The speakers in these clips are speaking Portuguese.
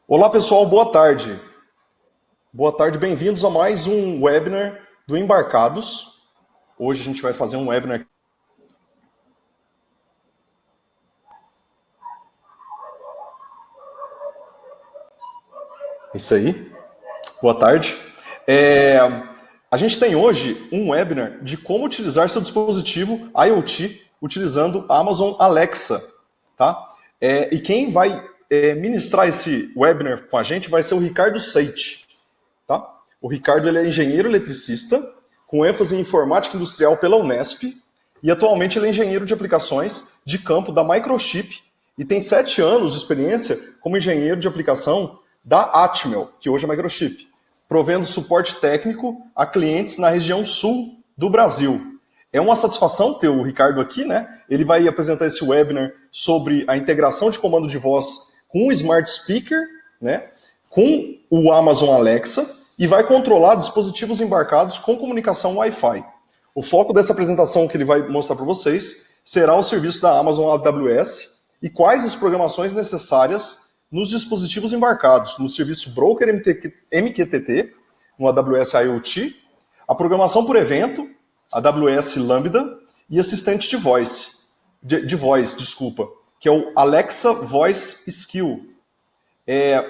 Olá pessoal, boa tarde. Boa tarde, bem-vindos a mais um webinar do Embarcados. Hoje a gente vai fazer um webinar. Isso aí, boa tarde. A gente tem hoje um webinar de como utilizar seu dispositivo IoT utilizando a Amazon Alexa, tá? E quem vai ministrar esse webinar com a gente vai ser o Ricardo Seiti, tá? O Ricardo ele é engenheiro eletricista, com ênfase em informática industrial pela Unesp, e atualmente ele é engenheiro de aplicações de campo da Microchip e tem 7 anos de experiência como engenheiro de aplicação da Atmel, que hoje é Microchip, provendo suporte técnico a clientes na região sul do Brasil. É uma satisfação ter o Ricardo aqui, né? Ele vai apresentar esse webinar sobre a integração de comando de voz com o Smart Speaker, né? Com o Amazon Alexa e vai controlar dispositivos embarcados com comunicação Wi-Fi. O foco dessa apresentação que ele vai mostrar para vocês será o serviço da Amazon AWS e quais as programações necessárias nos dispositivos embarcados, no serviço Broker MQTT, no AWS IoT, a programação por evento, AWS Lambda e assistente de voz, que é o Alexa Voice Skill.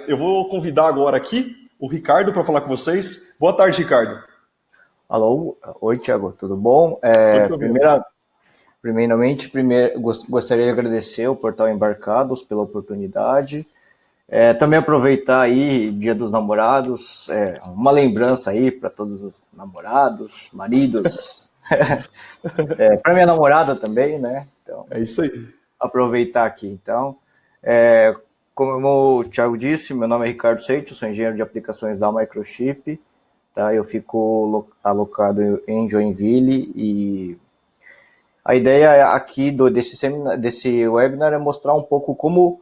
Eu vou convidar agora aqui o Ricardo para falar com vocês. Boa tarde, Ricardo. Alô, oi Thiago, tudo bom? Primeiramente, gostaria de agradecer ao Portal Embarcados pela oportunidade. Também aproveitar aí, Dia dos Namorados, uma lembrança aí para todos os namorados, maridos, para minha namorada também, né? Então, é isso aí. Aproveitar aqui, então. Como o Thiago disse, meu nome é Ricardo Seiti, sou engenheiro de aplicações da Microchip, tá? Eu fico alocado em Joinville e a ideia aqui desse webinar é mostrar um pouco como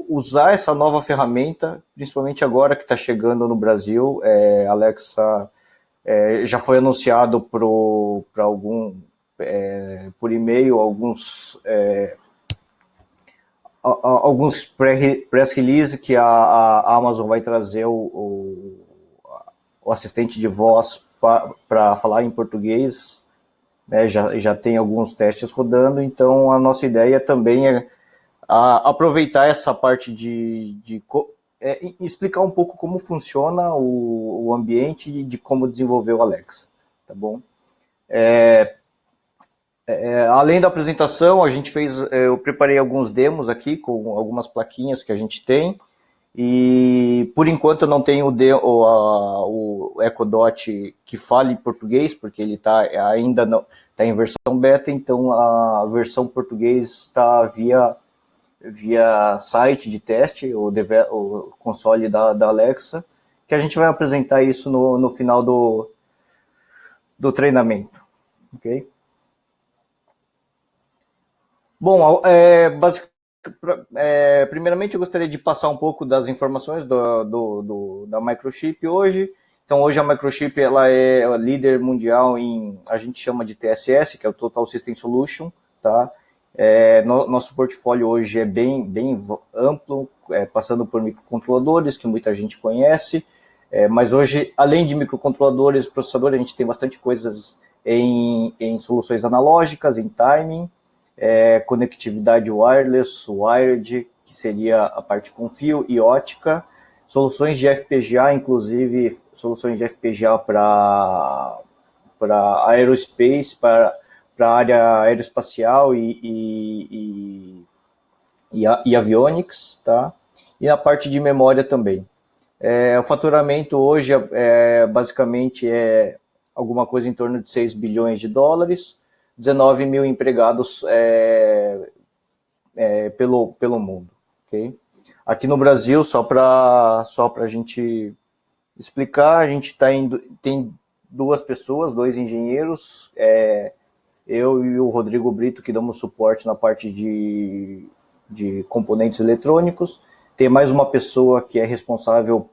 usar essa nova ferramenta, principalmente agora que está chegando no Brasil. Alexa já foi anunciado por e-mail alguns press release que a Amazon vai trazer o assistente de voz para falar em português, né? Já tem alguns testes rodando, então a nossa ideia também é aproveitar essa parte de explicar um pouco como funciona o ambiente e de como desenvolver o Alexa, tá bom? Além da apresentação, eu preparei alguns demos aqui com algumas plaquinhas que a gente tem, e por enquanto eu não tenho o Echo Dot que fale em português, porque ele ainda não está em versão beta, então a versão português está via site de teste, o console da Alexa, que a gente vai apresentar isso no final do treinamento, ok? Bom, primeiramente eu gostaria de passar um pouco das informações da Microchip hoje. Então hoje a Microchip ela é a líder mundial a gente chama de TSS, que é o Total System Solution, tá? Nosso portfólio hoje é bem amplo, passando por microcontroladores, que muita gente conhece, mas hoje, além de microcontroladores, processadores, a gente tem bastante coisas em soluções analógicas, em timing, conectividade wireless, wired, que seria a parte com fio, e ótica, soluções de FPGA, inclusive soluções de FPGA para aerospace, para a área aeroespacial e avionics, tá? E a parte de memória também. O faturamento hoje basicamente é alguma coisa em torno de 6 bilhões de dólares, 19 mil empregados pelo mundo, ok? Aqui no Brasil, só para a gente explicar, a gente tem 2 pessoas, 2 engenheiros, eu e o Rodrigo Brito, que damos suporte na parte de componentes eletrônicos. Tem mais uma pessoa que é responsável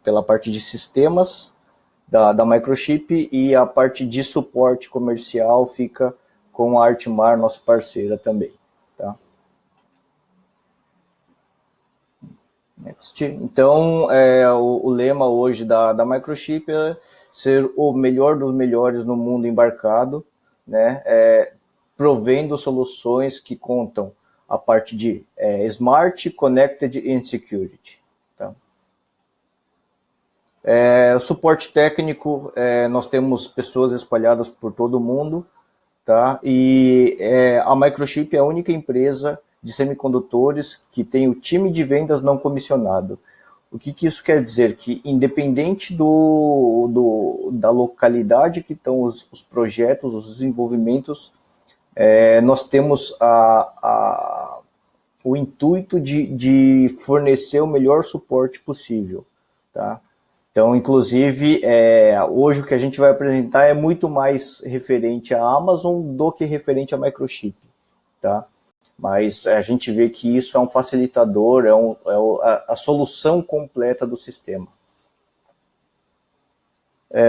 pela parte de sistemas da Microchip, e a parte de suporte comercial fica com a Artmar, nossa parceira também, tá? Next. Então, o lema hoje da Microchip é ser o melhor dos melhores no mundo embarcado, né? Provendo soluções que contam a parte de Smart, Connected e Security. Tá? O suporte técnico, nós temos pessoas espalhadas por todo o mundo, tá? E a Microchip é a única empresa de semicondutores que tem o time de vendas não comissionado. O que isso quer dizer? Que independente da localidade que estão os projetos, os desenvolvimentos, nós temos o intuito de fornecer o melhor suporte possível. Tá? Então, inclusive, hoje o que a gente vai apresentar é muito mais referente à Amazon do que referente à Microchip. Tá? Mas a gente vê que isso é um facilitador, a solução completa do sistema.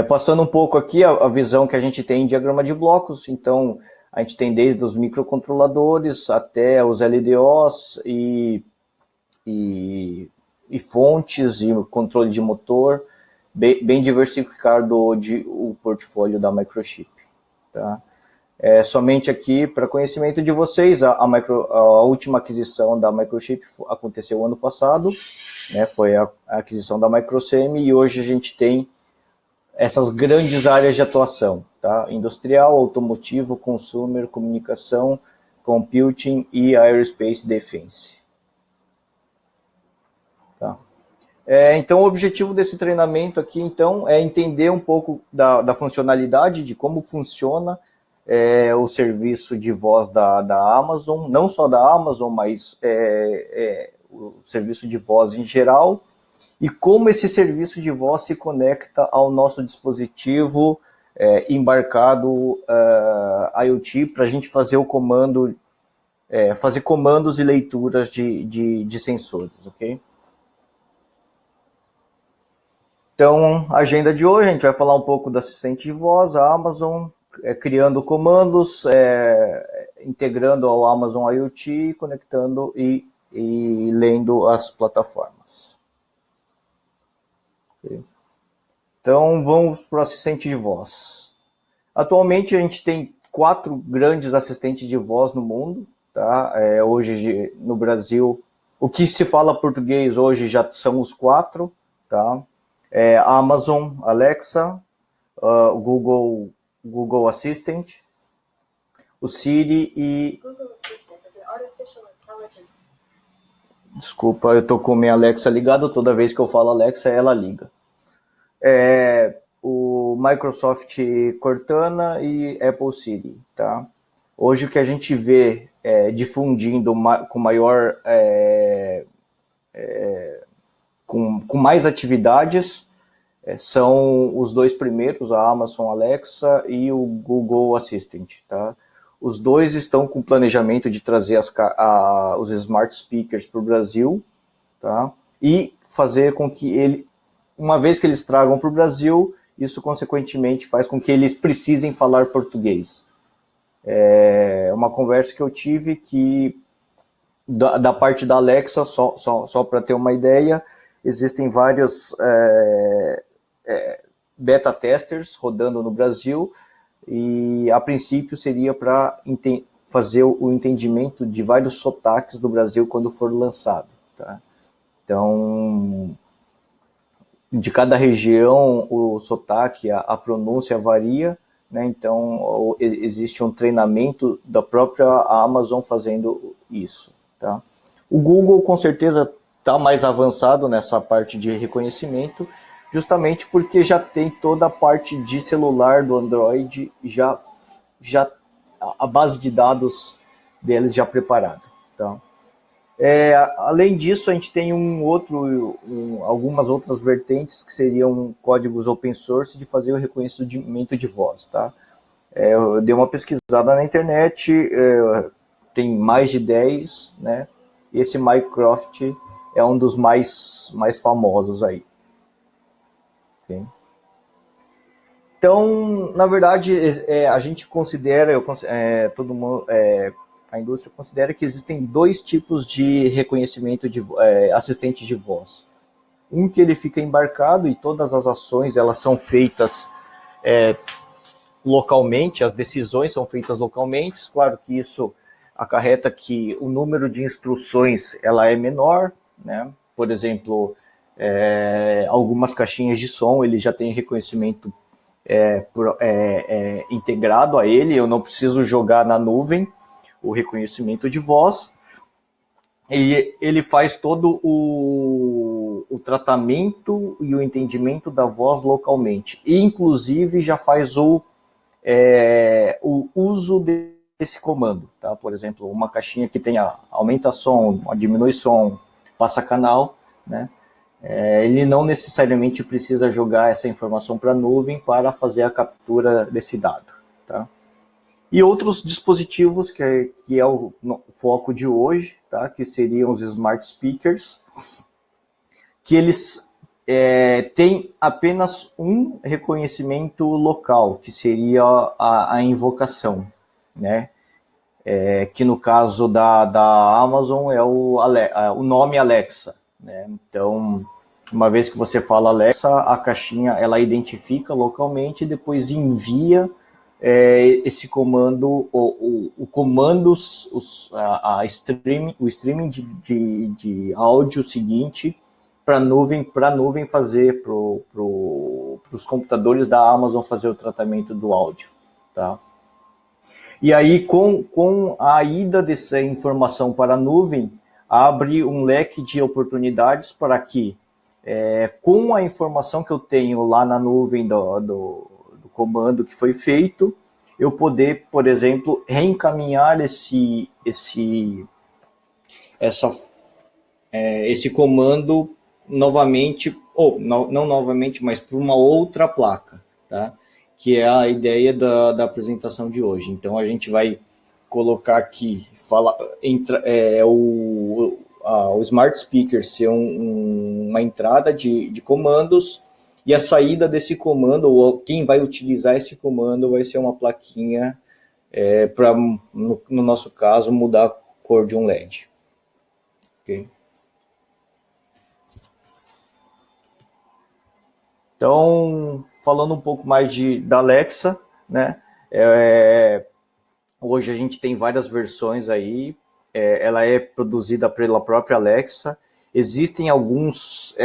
Passando um pouco aqui a visão que a gente tem em diagrama de blocos, então a gente tem desde os microcontroladores até os LDOs e fontes e controle de motor, bem diversificado o portfólio da Microchip. Tá? Somente aqui, para conhecimento de vocês, a última aquisição da Microchip aconteceu ano passado, né, foi a aquisição da Microsemi, e hoje a gente tem essas grandes áreas de atuação, tá? Industrial, automotivo, consumer, comunicação, computing e aerospace defense. Tá? Então, o objetivo desse treinamento aqui, então, é entender um pouco da funcionalidade, de como funciona o serviço de voz da Amazon, não só da Amazon, mas o serviço de voz em geral, e como esse serviço de voz se conecta ao nosso dispositivo embarcado IoT, para a gente fazer o comando, fazer comandos e leituras de sensores, ok? Então, a agenda de hoje, a gente vai falar um pouco do assistente de voz, a Amazon, criando comandos, integrando ao Amazon IoT, conectando e lendo as plataformas. Okay. Então, vamos para o assistente de voz. Atualmente, a gente tem 4 grandes assistentes de voz no mundo. Tá? Hoje, no Brasil, o que se fala português hoje já são os 4. Tá? Amazon Alexa, Google Assistant, o Siri e... Desculpa, eu tô com minha Alexa ligada, toda vez que eu falo Alexa, ela liga. O Microsoft Cortana e Apple Siri, tá? Hoje o que a gente vê difundindo com maior... com mais atividades são os 2 primeiros, a Amazon Alexa e o Google Assistant, tá? Os 2 estão com planejamento de trazer os smart speakers para o Brasil, tá? E fazer com que uma vez que eles tragam para o Brasil, isso consequentemente faz com que eles precisem falar português. Uma conversa que eu tive que da parte da Alexa, só para ter uma ideia, existem vários beta testers rodando no Brasil, e a princípio seria para fazer o entendimento de vários sotaques do Brasil quando for lançado. Tá? Então, de cada região, o sotaque, a pronúncia varia, né? Então existe um treinamento da própria Amazon fazendo isso. Tá? O Google com certeza está mais avançado nessa parte de reconhecimento, justamente porque já tem toda a parte de celular do Android, já a base de dados deles já preparada. Tá? Além disso, a gente tem algumas outras vertentes que seriam códigos open source de fazer o reconhecimento de voz. Tá? Eu dei uma pesquisada na internet, tem mais de 10, né? E esse Mycroft é um dos mais famosos aí. Okay. Então, na verdade, a gente considera, todo mundo a indústria considera que existem dois tipos de reconhecimento de assistente de voz. Um que ele fica embarcado e todas as ações elas são feitas localmente, as decisões são feitas localmente. Claro que isso acarreta que o número de instruções ela é menor, né? Por exemplo, algumas caixinhas de som ele já tem reconhecimento integrado a ele, eu não preciso jogar na nuvem o reconhecimento de voz, e ele faz todo o tratamento e o entendimento da voz localmente, e inclusive já faz o uso desse comando, tá? Por exemplo, uma caixinha que tenha aumenta som, diminui som, passa canal, né? Ele não necessariamente precisa jogar essa informação para a nuvem para fazer a captura desse dado, tá? E outros dispositivos que é o foco de hoje, tá? Que seriam os smart speakers, que eles têm apenas um reconhecimento local, que seria a invocação, né? Que no caso da Amazon é o nome Alexa, né? Então, uma vez que você fala Alexa, a caixinha ela identifica localmente e depois envia esse comando, o streaming de áudio seguinte para a nuvem fazer para os computadores da Amazon fazer o tratamento do áudio, tá? E aí, com a ida dessa informação para a nuvem, abre um leque de oportunidades para que, com a informação que eu tenho lá na nuvem do comando que foi feito, eu poder, por exemplo, reencaminhar esse comando novamente, ou não novamente, mas para uma outra placa, tá? Que é a ideia da apresentação de hoje. Então, a gente vai colocar aqui, o Smart Speaker ser uma entrada de comandos, e a saída desse comando, ou quem vai utilizar esse comando, vai ser uma plaquinha para, no nosso caso, mudar a cor de um LED. Ok? Então, falando um pouco mais da Alexa, né? Hoje a gente tem várias versões aí, ela é produzida pela própria Alexa. Existem algumas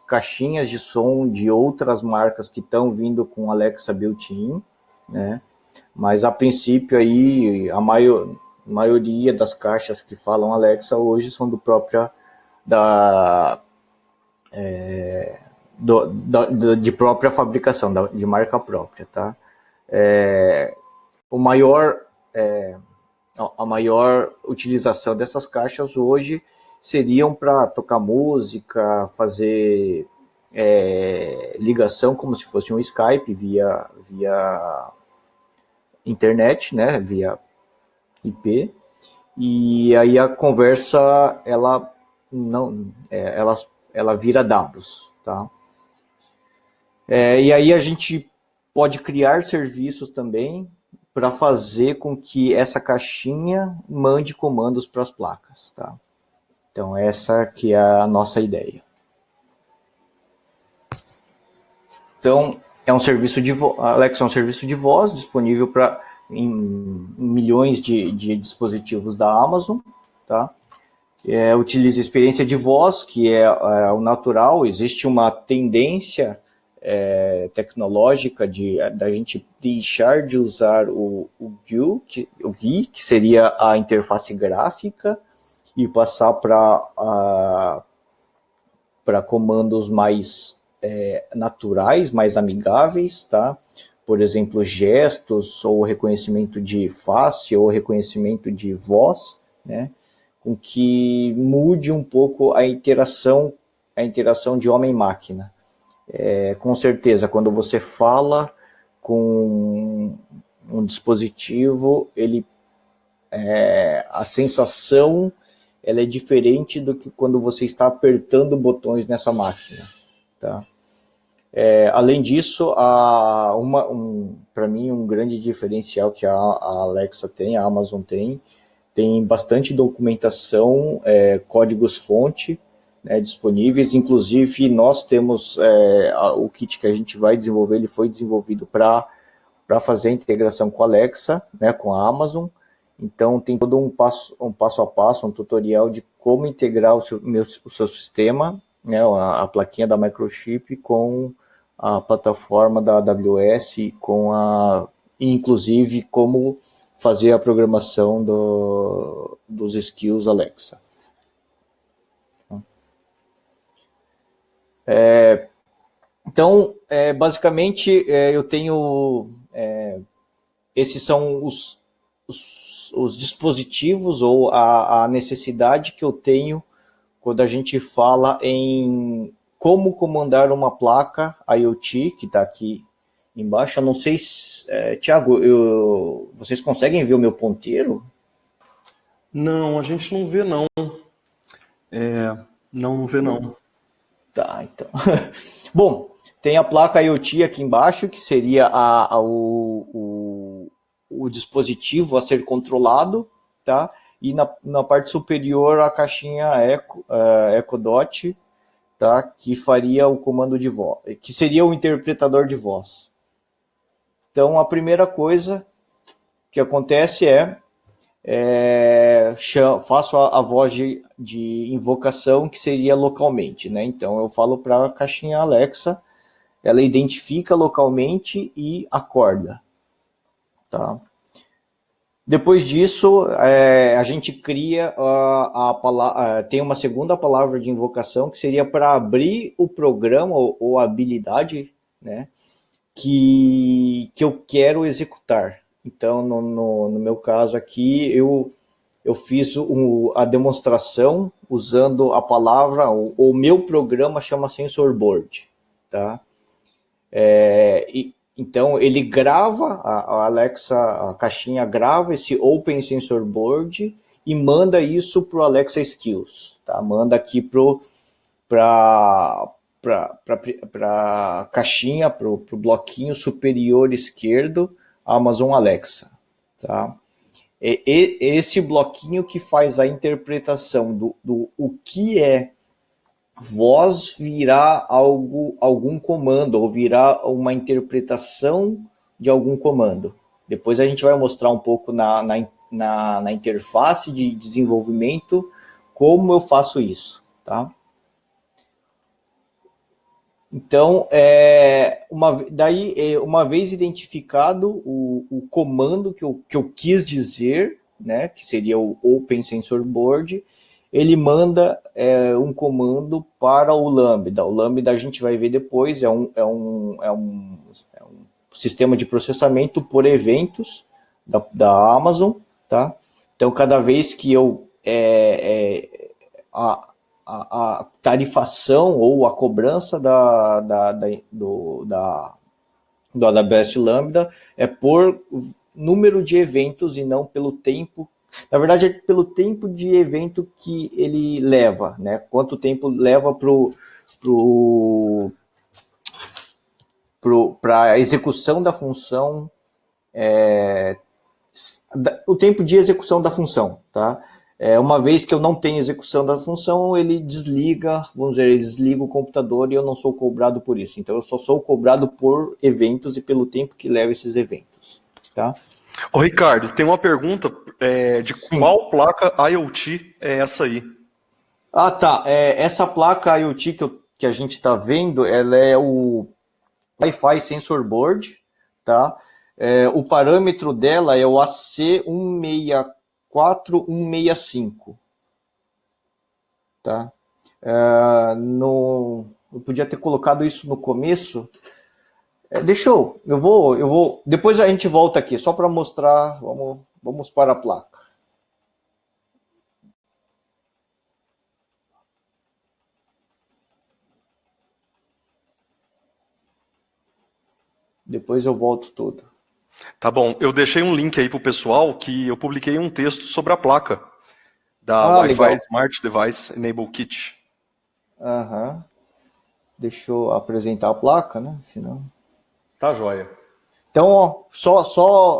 caixinhas de som de outras marcas que estão vindo com Alexa built-in, né? Mas a princípio aí a maioria das caixas que falam Alexa hoje são de própria fabricação, de marca própria, tá? A maior utilização dessas caixas hoje seriam para tocar música, fazer ligação como se fosse um Skype via internet, né? Via IP. E aí a conversa ela vira dados, tá? E aí a gente pode criar serviços também para fazer com que essa caixinha mande comandos para as placas, tá? Então essa que é a nossa ideia. Então é um serviço Alexa é um serviço de voz disponível em milhões de dispositivos da Amazon, tá? Utiliza a experiência de voz, que é o natural. Existe uma tendência tecnológica da gente deixar de usar o GUI, que seria a interface gráfica, e passar para comandos mais naturais, mais amigáveis, tá? Por exemplo, gestos, ou reconhecimento de face, ou reconhecimento de voz, né? Com que mude um pouco a interação de homem-máquina. Com certeza, quando você fala com um dispositivo, a sensação ela é diferente do que quando você está apertando botões nessa máquina, tá? Além disso, para mim, um grande diferencial que a Alexa tem, a Amazon tem bastante documentação, códigos-fonte, né, disponíveis. Inclusive, nós temos o kit que a gente vai desenvolver, ele foi desenvolvido para fazer a integração com a Alexa, né, com a Amazon. Então, tem todo um passo a passo, um tutorial de como integrar o seu sistema, né, a plaquinha da Microchip com a plataforma da AWS, inclusive como fazer a programação dos skills Alexa. Então, basicamente, eu tenho... esses são os dispositivos ou a necessidade que eu tenho quando a gente fala em como comandar uma placa IoT, que está aqui embaixo. Eu não sei se... Thiago, vocês conseguem ver o meu ponteiro? Não, a gente não vê, não. Não vê, não. Tá, então. Bom, tem a placa IoT aqui embaixo, que seria o dispositivo a ser controlado, tá? E na parte superior a caixinha Echo Dot, tá? Que faria o comando de voz, que seria o interpretador de voz. Então, a primeira coisa que acontece faço a voz de invocação, que seria localmente, né? Então, eu falo para a caixinha Alexa, ela identifica localmente e acorda, tá? Depois disso, a gente cria tem uma segunda palavra de invocação, que seria para abrir o programa ou a habilidade, né, que eu quero executar. Então, no meu caso aqui, eu fiz a demonstração usando a palavra, o meu programa chama Sensor Board, tá? Então, ele grava, a Alexa, a caixinha grava esse Open Sensor Board e manda isso para o Alexa Skills, tá? Manda aqui para a caixinha, para o bloquinho superior esquerdo, Amazon Alexa, tá? Esse bloquinho que faz a interpretação do o que é voz virá algum comando, ou virá uma interpretação de algum comando. Depois a gente vai mostrar um pouco na interface de desenvolvimento como eu faço isso, tá? Então, uma vez identificado o comando que eu quis dizer, né, que seria o Open Sensor Board, ele manda um comando para o Lambda. O Lambda a gente vai ver depois, é um sistema de processamento por eventos da Amazon, tá? Então, cada vez que a tarifação ou a cobrança do AWS Lambda é por número de eventos e não pelo tempo. Na verdade, é pelo tempo de evento que ele leva, né? Quanto tempo leva para a execução da função, o tempo de execução da função, tá? Uma vez que eu não tenho execução da função, ele desliga o computador e eu não sou cobrado por isso. Então, eu só sou cobrado por eventos e pelo tempo que leva esses eventos, tá? Ô, Ricardo, tem uma pergunta de qual placa IoT é essa aí? Ah, tá. Essa placa IoT que a gente está vendo, ela é o Wi-Fi Sensor Board, tá? O parâmetro dela é o AC164165, tá? Eu podia ter colocado isso no começo. Eu vou. Depois a gente volta aqui, só para mostrar. Vamos para a placa. Depois eu volto tudo. Tá bom, eu deixei um link aí pro pessoal que eu publiquei um texto sobre a placa da Wi-Fi legal. Smart Device Enable Kit. Aham. Deixa eu apresentar a placa, né? Senão... Tá joia. Então, ó, só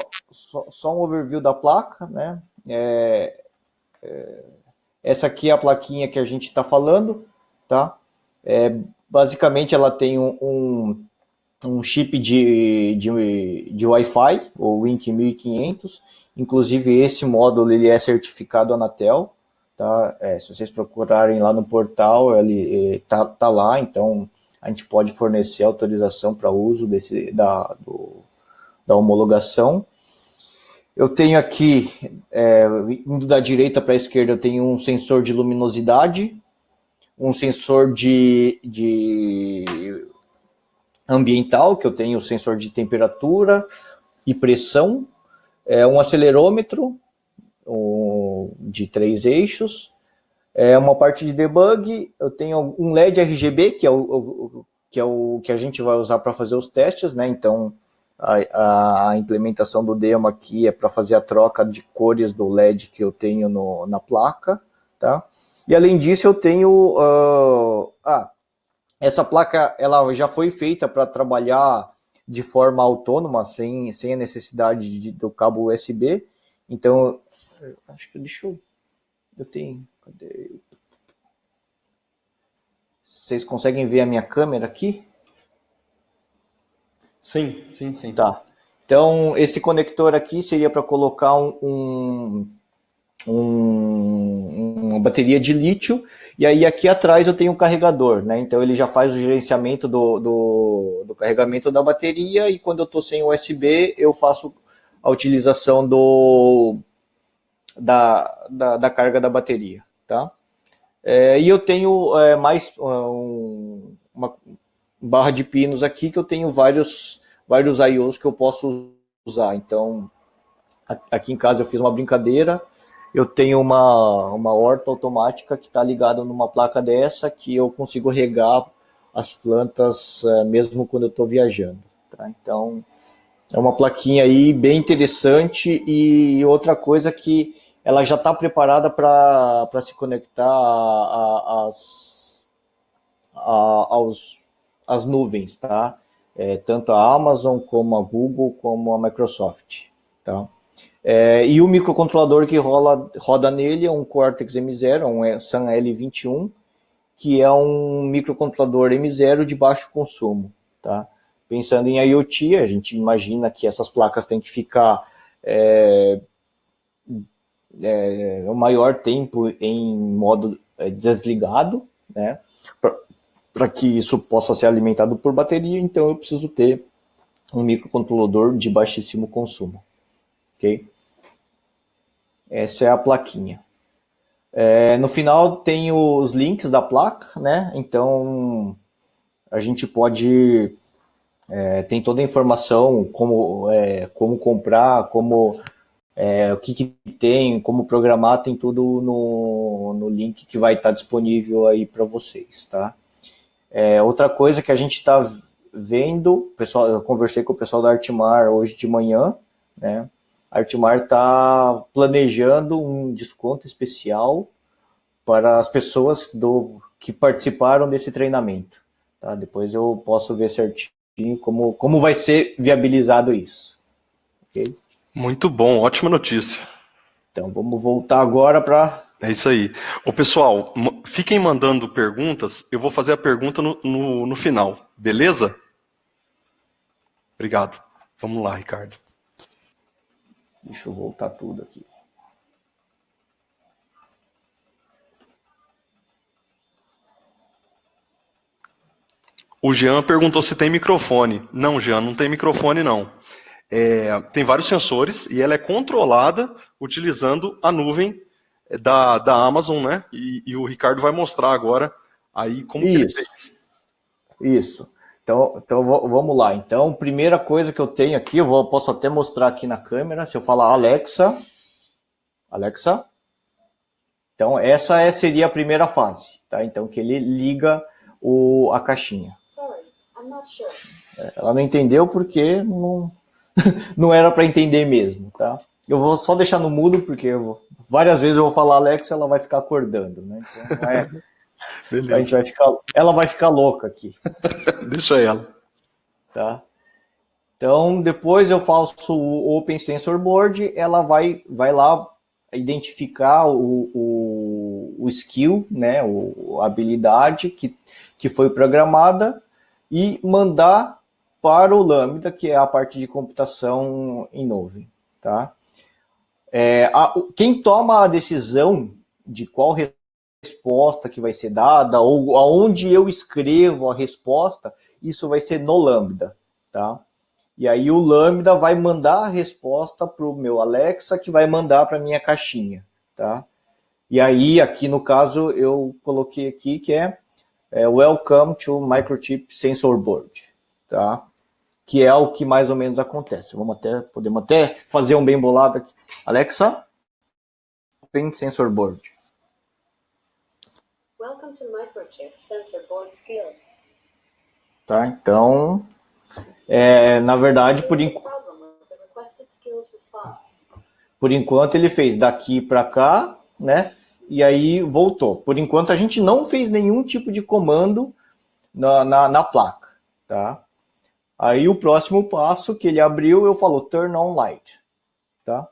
um overview da placa, né? Essa aqui é a plaquinha que a gente está falando, tá? Basicamente, ela tem um chip de Wi-Fi, o WINC 1500. Inclusive, esse módulo ele é certificado Anatel. Tá? Se vocês procurarem lá no portal, ele tá lá. Então, a gente pode fornecer autorização para uso da homologação. Eu tenho aqui, indo da direita para a esquerda, eu tenho um sensor de luminosidade, um sensor de ambiental, que eu tenho o sensor de temperatura e pressão, um acelerômetro de 3 eixos, uma parte de debug, eu tenho um LED RGB, que é o que a gente vai usar para fazer os testes, né? Então, a implementação do demo aqui é para fazer a troca de cores do LED que eu tenho na placa, tá? E além disso, eu tenho... essa placa ela já foi feita para trabalhar de forma autônoma, sem a necessidade do cabo USB. Então, acho que eu tenho... Cadê? Vocês conseguem ver a minha câmera aqui? Sim. Tá. Então, esse conector aqui seria para colocar uma bateria de lítio, e aí aqui atrás eu tenho um carregador, né? Então ele já faz o gerenciamento do carregamento da bateria, e quando eu estou sem USB, eu faço a utilização da carga da bateria, tá? E eu tenho mais uma barra de pinos aqui, que eu tenho vários I/Os que eu posso usar. Então, aqui em casa eu fiz uma brincadeira. Eu tenho uma horta automática que está ligada numa placa dessa, que eu consigo regar as plantas mesmo quando eu estou viajando. Tá? Então, é uma plaquinha aí bem interessante, e outra coisa que ela já está preparada para se conectar às nuvens, tá? Tanto a Amazon como a Google como a Microsoft, tá? E o microcontrolador que roda nele é um Cortex M0, um Sun L21, que é um microcontrolador M0 de baixo consumo, tá? Pensando em IoT, a gente imagina que essas placas têm que ficar o maior tempo em modo desligado, né? Para que isso possa ser alimentado por bateria, então eu preciso ter um microcontrolador de baixíssimo consumo. Ok? Essa é a plaquinha. No final tem os links da placa, né? Então a gente pode... tem toda a informação, como comprar, o que tem, como programar, tem tudo no link que vai estar disponível aí para vocês, tá? Outra coisa que a gente está vendo, pessoal, eu conversei com o pessoal da Artimar hoje de manhã, né? A Artimar está planejando um desconto especial para as pessoas que participaram desse treinamento, tá? Depois eu posso ver certinho como vai ser viabilizado isso. Ok? Muito bom, ótima notícia. Então vamos voltar agora para... É isso aí. Ô, pessoal, fiquem mandando perguntas, eu vou fazer a pergunta no final, beleza? Obrigado. Vamos lá, Ricardo. Deixa eu voltar tudo aqui. O Jean perguntou se tem microfone. Não, Jean, não tem microfone, não. Tem vários sensores e ela é controlada utilizando a nuvem da Amazon, né? E o Ricardo vai mostrar agora aí como que ele fez. Isso. Então vamos lá. Então, primeira coisa que eu tenho aqui, posso até mostrar aqui na câmera, se eu falar Alexa. Então, essa seria a primeira fase, tá? Então, que ele liga a caixinha. Sorry, I'm not sure. Ela não entendeu porque não era para entender mesmo, tá? Eu vou só deixar no mudo, porque várias vezes eu vou falar Alexa, ela vai ficar acordando, né? Então, Beleza. A gente vai ficar, ela vai ficar louca aqui. Deixa ela. Tá? Então, depois eu faço o Open Sensor Board, ela vai lá identificar o skill, né, a habilidade que foi programada e mandar para o Lambda, que é a parte de computação em nuvem. Tá? Quem toma a decisão de qual resposta que vai ser dada, ou aonde eu escrevo a resposta, isso vai ser no Lambda. Tá? E aí o Lambda vai mandar a resposta para o meu Alexa, que vai mandar para a minha caixinha. Tá? E aí, aqui no caso, eu coloquei aqui que é Welcome to Microchip Sensor Board. Tá? Que é o que mais ou menos acontece. Podemos até fazer um bem bolado aqui. Alexa, Open Sensor Board. Welcome to Microchip Sensor Board Skill. Tá, então, na verdade, por enquanto ele fez daqui para cá, né? E aí voltou. Por enquanto a gente não fez nenhum tipo de comando na placa, tá? Aí o próximo passo que ele abriu, eu falo turn on light, tá?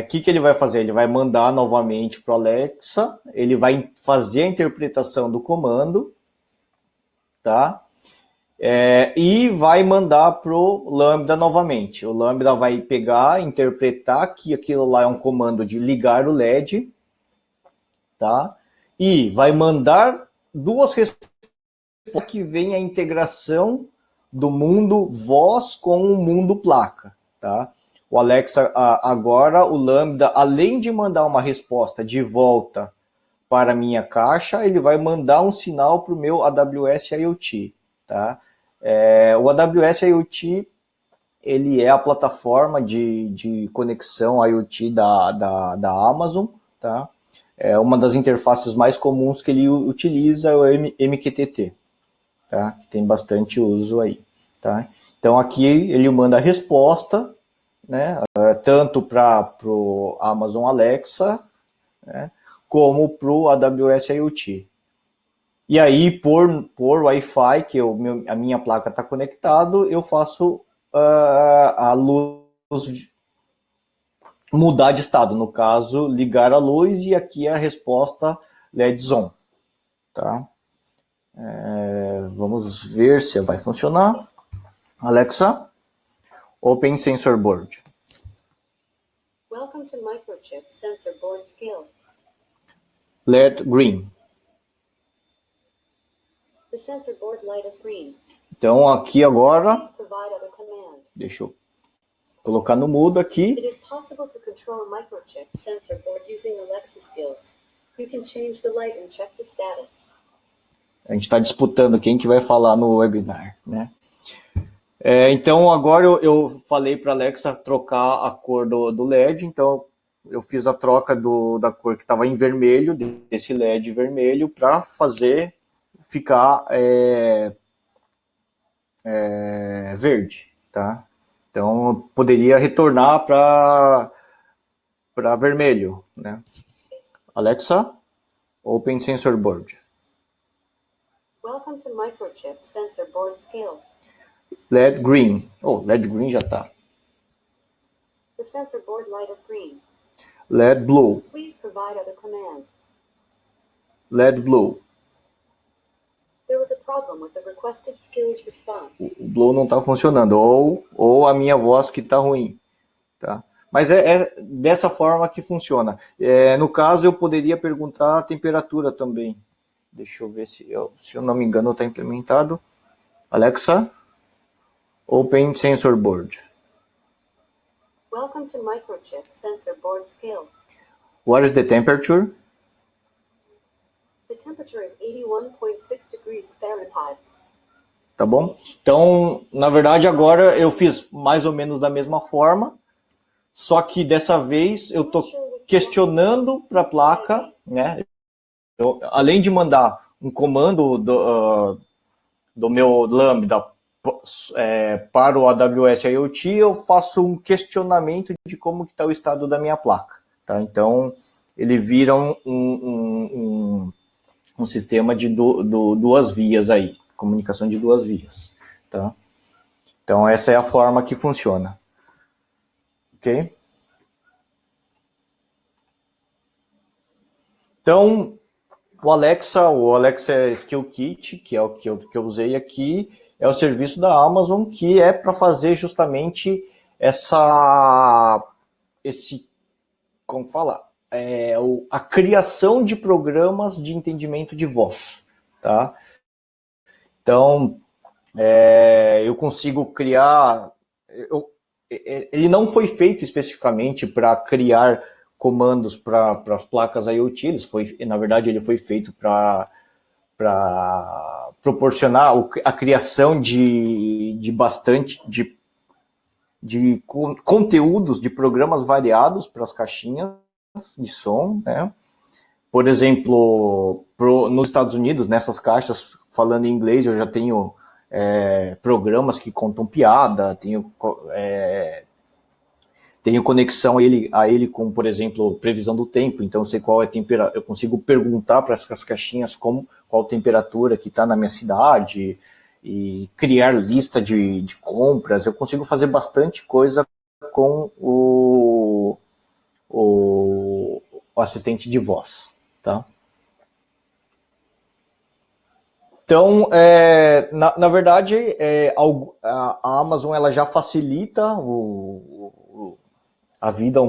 Que ele vai fazer? Ele vai mandar novamente para o Alexa, ele vai fazer a interpretação do comando, tá? E vai mandar para o Lambda novamente. O Lambda vai pegar, interpretar que aquilo lá é um comando de ligar o LED, tá? E vai mandar duas respostas que vem a integração do mundo voz com o mundo placa, tá? O Alexa, agora, o Lambda, além de mandar uma resposta de volta para a minha caixa, ele vai mandar um sinal para o meu AWS IoT, tá? O AWS IoT, ele é a plataforma de conexão IoT da Amazon, tá? Uma das interfaces mais comuns que ele utiliza é o MQTT, tá? Que tem bastante uso aí, tá? Então aqui ele manda a resposta, né? Tanto para o Amazon Alexa, né? Como para o AWS IoT. E aí, por Wi-Fi, que a minha placa está conectado, eu faço a luz mudar de estado. No caso, ligar a luz e aqui é a resposta LEDs on. Tá? Vamos ver se vai funcionar. Alexa, Open Sensor Board. Welcome to Microchip Sensor Board Skill. LED green. The sensor board light is green. Então aqui agora, Please provide other command. deixa eu colocar no mudo aqui. It is possible to control a microchip sensor board using Alexa skills. You can change the light and check the status. A gente está disputando quem que vai falar no webinar, né? Então agora eu falei para a Alexa trocar a cor do LED, então eu fiz a troca da cor que estava em vermelho, desse LED vermelho, para fazer ficar verde, tá? Então eu poderia retornar para vermelho, né? Alexa, Open Sensor Board. Welcome to Microchip Sensor Board Skill. LED green. LED green já tá. The sensor board light is green. LED blue. Please provide other command. LED blue. There was a problem with the requested skills response. O blue não tá funcionando, ou a minha voz que tá ruim, tá? Mas é dessa forma que funciona. No caso, eu poderia perguntar a temperatura também. Deixa eu ver se eu não me engano está implementado. Alexa, Open Sensor Board. Welcome to Microchip Sensor Board Skill. What is the temperature? The temperature is 81.6 degrees Fahrenheit. Tá bom? Então, na verdade, agora eu fiz mais ou menos da mesma forma, só que dessa vez eu estou questionando para a placa, né? Além de mandar um comando do meu Lambda para o AWS IoT, eu faço um questionamento de como está o estado da minha placa. Tá? Então, ele vira um sistema de duas vias aí, comunicação de duas vias, tá? Então, essa é a forma que funciona. Ok? Então, o Alexa Skill Kit, que é o que eu usei aqui, é o serviço da Amazon, que é para fazer justamente como falar? A criação de programas de entendimento de voz, tá? Então, eu consigo criar... ele não foi feito especificamente para criar comandos para as placas IoT, na verdade, ele foi feito para proporcionar a criação de conteúdos, de programas variados para as caixinhas de som, né? Por exemplo, nos Estados Unidos, nessas caixas, falando em inglês, eu já tenho programas que contam piada, tenho conexão a ele com, por exemplo, previsão do tempo, então eu sei qual é a temperatura, eu consigo perguntar para essas caixinhas qual a temperatura que está na minha cidade, e criar lista de compras. Eu consigo fazer bastante coisa com o assistente de voz, tá? Então, na verdade, a Amazon ela já facilita a vida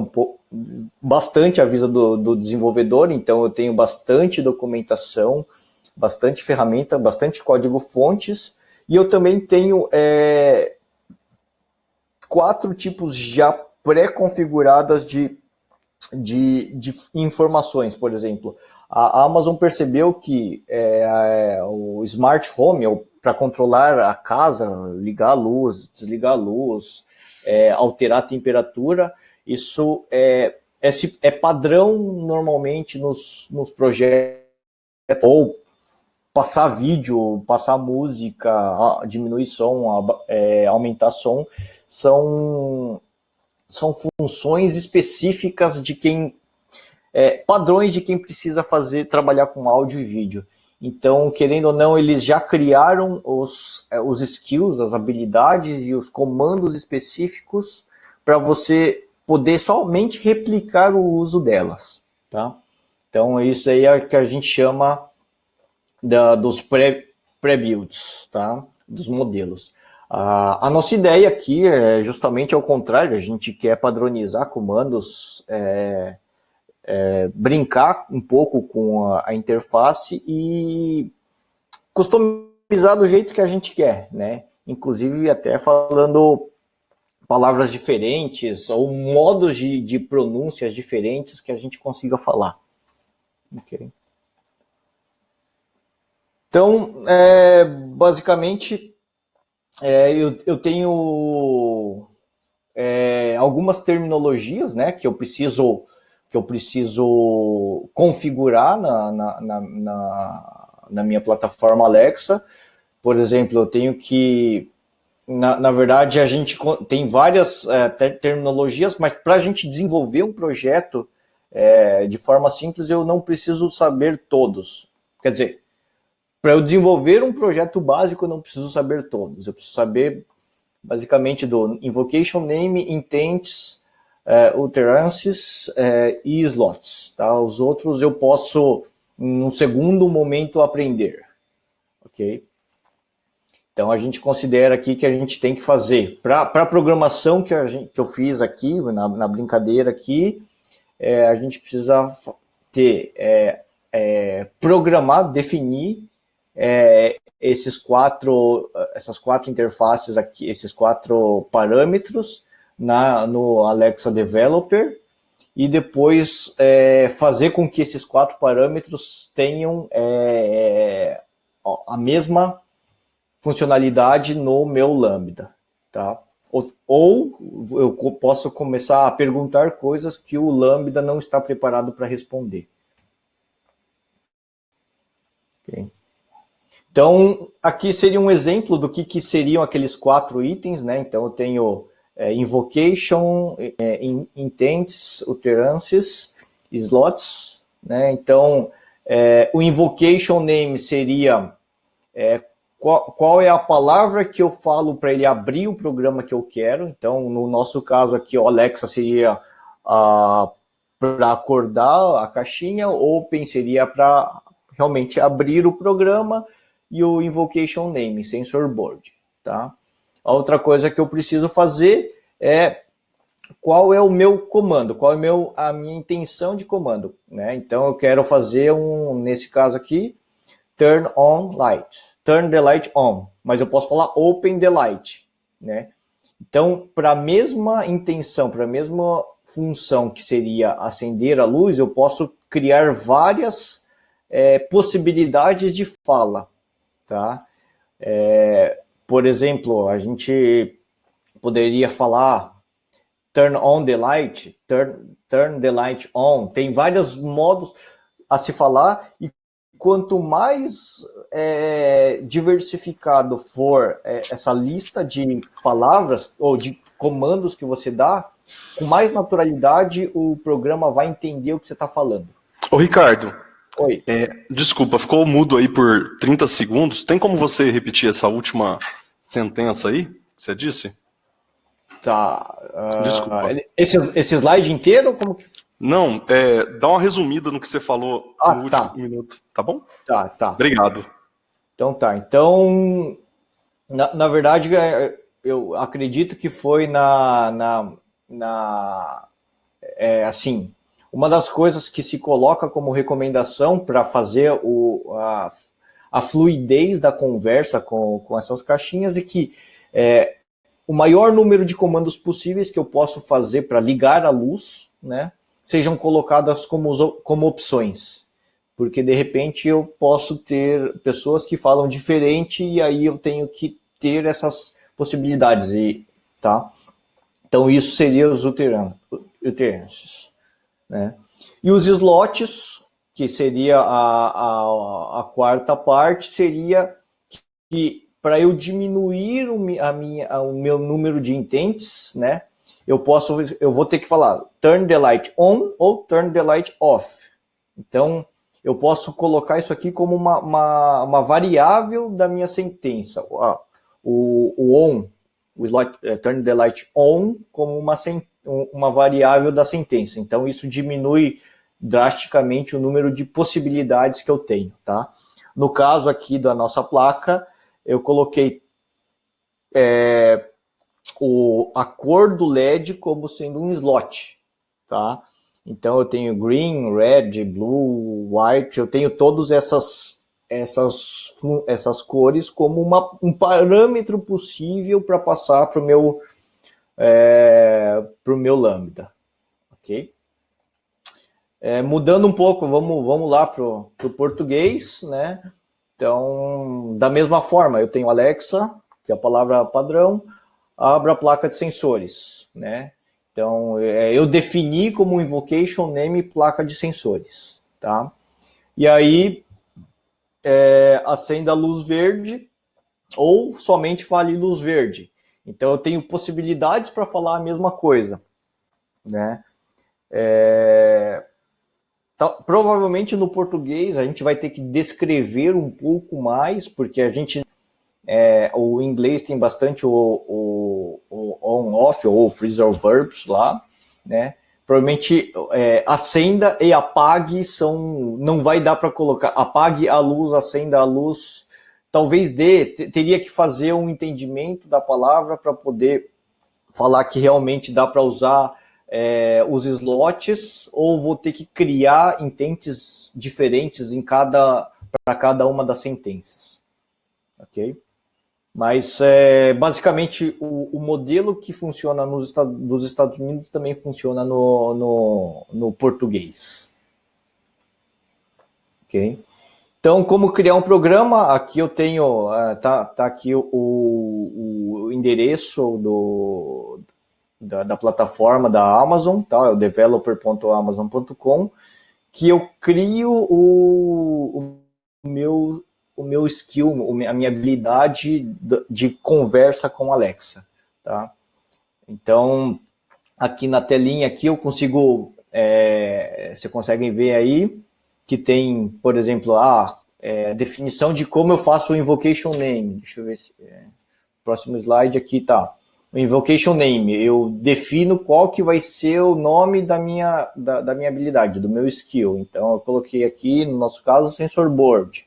bastante a vida do desenvolvedor. Então, eu tenho bastante documentação, bastante ferramenta, bastante código-fontes, e eu também tenho 4 tipos já pré-configuradas de informações. Por exemplo, a Amazon percebeu que o Smart Home, para controlar a casa, ligar a luz, desligar a luz, alterar a temperatura, isso é padrão normalmente nos projetos, ou passar vídeo, passar música, diminuir som, aumentar som, são funções específicas de padrões de quem precisa trabalhar com áudio e vídeo. Então, querendo ou não, eles já criaram os skills, as habilidades e os comandos específicos para você poder somente replicar o uso delas, tá? Então, isso aí é o que a gente chama dos pré-builds, tá? Dos modelos. A nossa ideia aqui é justamente ao contrário, a gente quer padronizar comandos, brincar um pouco com a interface e customizar do jeito que a gente quer, né? Inclusive até falando palavras diferentes ou modos de pronúncias diferentes que a gente consiga falar. Ok? Então, basicamente, eu tenho algumas terminologias, né, que eu preciso configurar na minha plataforma Alexa. Por exemplo, eu tenho que... Na verdade, a gente tem várias terminologias, mas para a gente desenvolver um projeto de forma simples, eu não preciso saber todos. Quer dizer, para eu desenvolver um projeto básico, eu não preciso saber todos. Eu preciso saber, basicamente, do invocation name, intents, utterances e slots. Tá? Os outros eu posso, em um segundo momento, aprender. Ok? Então, a gente considera aqui que a gente tem que fazer, para a programação que eu fiz aqui, na brincadeira aqui, a gente precisa programar, definir essas quatro interfaces aqui, esses 4 parâmetros no Alexa Developer, e depois fazer com que esses 4 parâmetros tenham a mesma funcionalidade no meu Lambda, tá? Ou eu posso começar a perguntar coisas que o Lambda não está preparado para responder. Okay. Então, aqui seria um exemplo do que seriam aqueles 4 itens, né? Então, eu tenho invocation, intents, utterances, slots, né? Então, O invocation name seria qual é a palavra que eu falo para ele abrir o programa que eu quero. Então, no nosso caso aqui, o Alexa seria para acordar a caixinha, Open seria para realmente abrir o programa, e o invocation name, sensor board, tá? A outra coisa que eu preciso fazer é qual é o meu comando, qual é a minha intenção de comando, né? Então eu quero fazer nesse caso aqui, turn on light, turn the light on, mas eu posso falar open the light, né? Então, para a mesma intenção, para a mesma função que seria acender a luz, eu posso criar várias possibilidades de fala, tá? Por exemplo, a gente poderia falar turn on the light, turn the light on. Tem vários modos a se falar, e quanto mais diversificado for essa lista de palavras ou de comandos que você dá, com mais naturalidade o programa vai entender o que você está falando. Ô, Ricardo. Oi. Desculpa, ficou mudo aí por 30 segundos. Tem como você repetir essa última sentença aí que você disse? Tá. Desculpa. Esse slide inteiro? Como que... Não, dá uma resumida no que você falou no último minuto, tá bom? Tá. Obrigado. Então tá. Então, na verdade, eu acredito que foi assim, uma das coisas que se coloca como recomendação para fazer a fluidez da conversa com essas caixinhas é que o maior número de comandos possíveis que eu posso fazer para ligar a luz, né, sejam colocadas como opções. Porque, de repente, eu posso ter pessoas que falam diferente e aí eu tenho que ter essas possibilidades. Tá? Então, isso seria os utterances. Né? E os slots, que seria a quarta parte, seria que para eu diminuir o meu número de intents, né, eu vou ter que falar turn the light on ou turn the light off. Então, eu posso colocar isso aqui como uma variável da minha sentença. O on, o slot, turn the light on, como uma variável da sentença. Então, isso diminui drasticamente o número de possibilidades que eu tenho, tá? No caso aqui da nossa placa, eu coloquei a cor do LED como sendo um slot, tá? Então eu tenho green, red, blue, white, eu tenho todas essas cores como um parâmetro possível para passar para o meu lambda, ok? Mudando um pouco, vamos lá para o português, né? Então, da mesma forma, eu tenho Alexa, que é a palavra padrão, abra a placa de sensores, né? Então, eu defini como invocation name placa de sensores, tá? E aí, acenda a luz verde ou somente fale luz verde. Então, eu tenho possibilidades para falar a mesma coisa, né? Provavelmente no português a gente vai ter que descrever um pouco mais, porque a gente o inglês tem bastante o on-off ou phrasal verbs lá, né? Provavelmente acenda e apague não vai dar para colocar apague a luz, acenda a luz. Talvez teria que fazer um entendimento da palavra para poder falar que realmente dá para usar os slots, ou vou ter que criar intentes diferentes para cada uma das sentenças, ok? Mas basicamente o modelo que funciona nos Estados Unidos também funciona no português, ok? Então, como criar um programa? Aqui eu tenho tá aqui o endereço da plataforma da Amazon, tá? É o developer.amazon.com, que eu crio o meu skill, a minha habilidade de conversa com Alexa, tá? Então, aqui na telinha aqui eu consigo, vocês conseguem ver aí, que tem, por exemplo, definição de como eu faço o invocation name. Deixa eu ver se... próximo slide aqui tá. O invocation name, eu defino qual que vai ser o nome da minha habilidade, do meu skill. Então, eu coloquei aqui, no nosso caso, sensor board.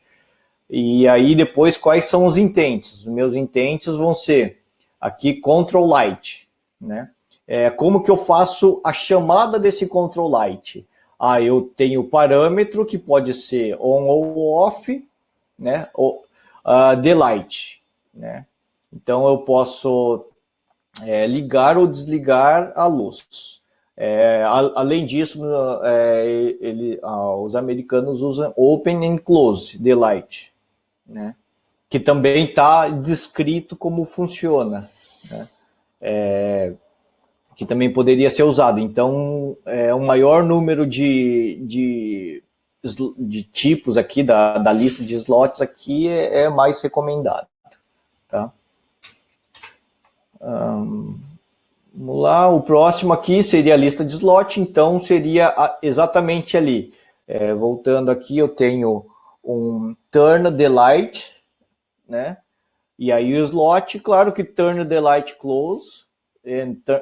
E aí, depois, quais são os intents? Os meus intents vão ser aqui, control light, né? Como que eu faço a chamada desse control light? Eu tenho o parâmetro que pode ser on ou off, né? Ou the light, né? Então, eu posso ligar ou desligar a luz. Além disso, os americanos usam open and close the light, né? Que também está descrito como funciona, né? Que também poderia ser usado. Então, um maior número de tipos aqui da lista de slots aqui é mais recomendado, tá? Vamos lá, o próximo aqui seria a lista de slot, então seria exatamente ali. Voltando aqui, eu tenho um turn the light, né? E aí o slot, claro que turn the light close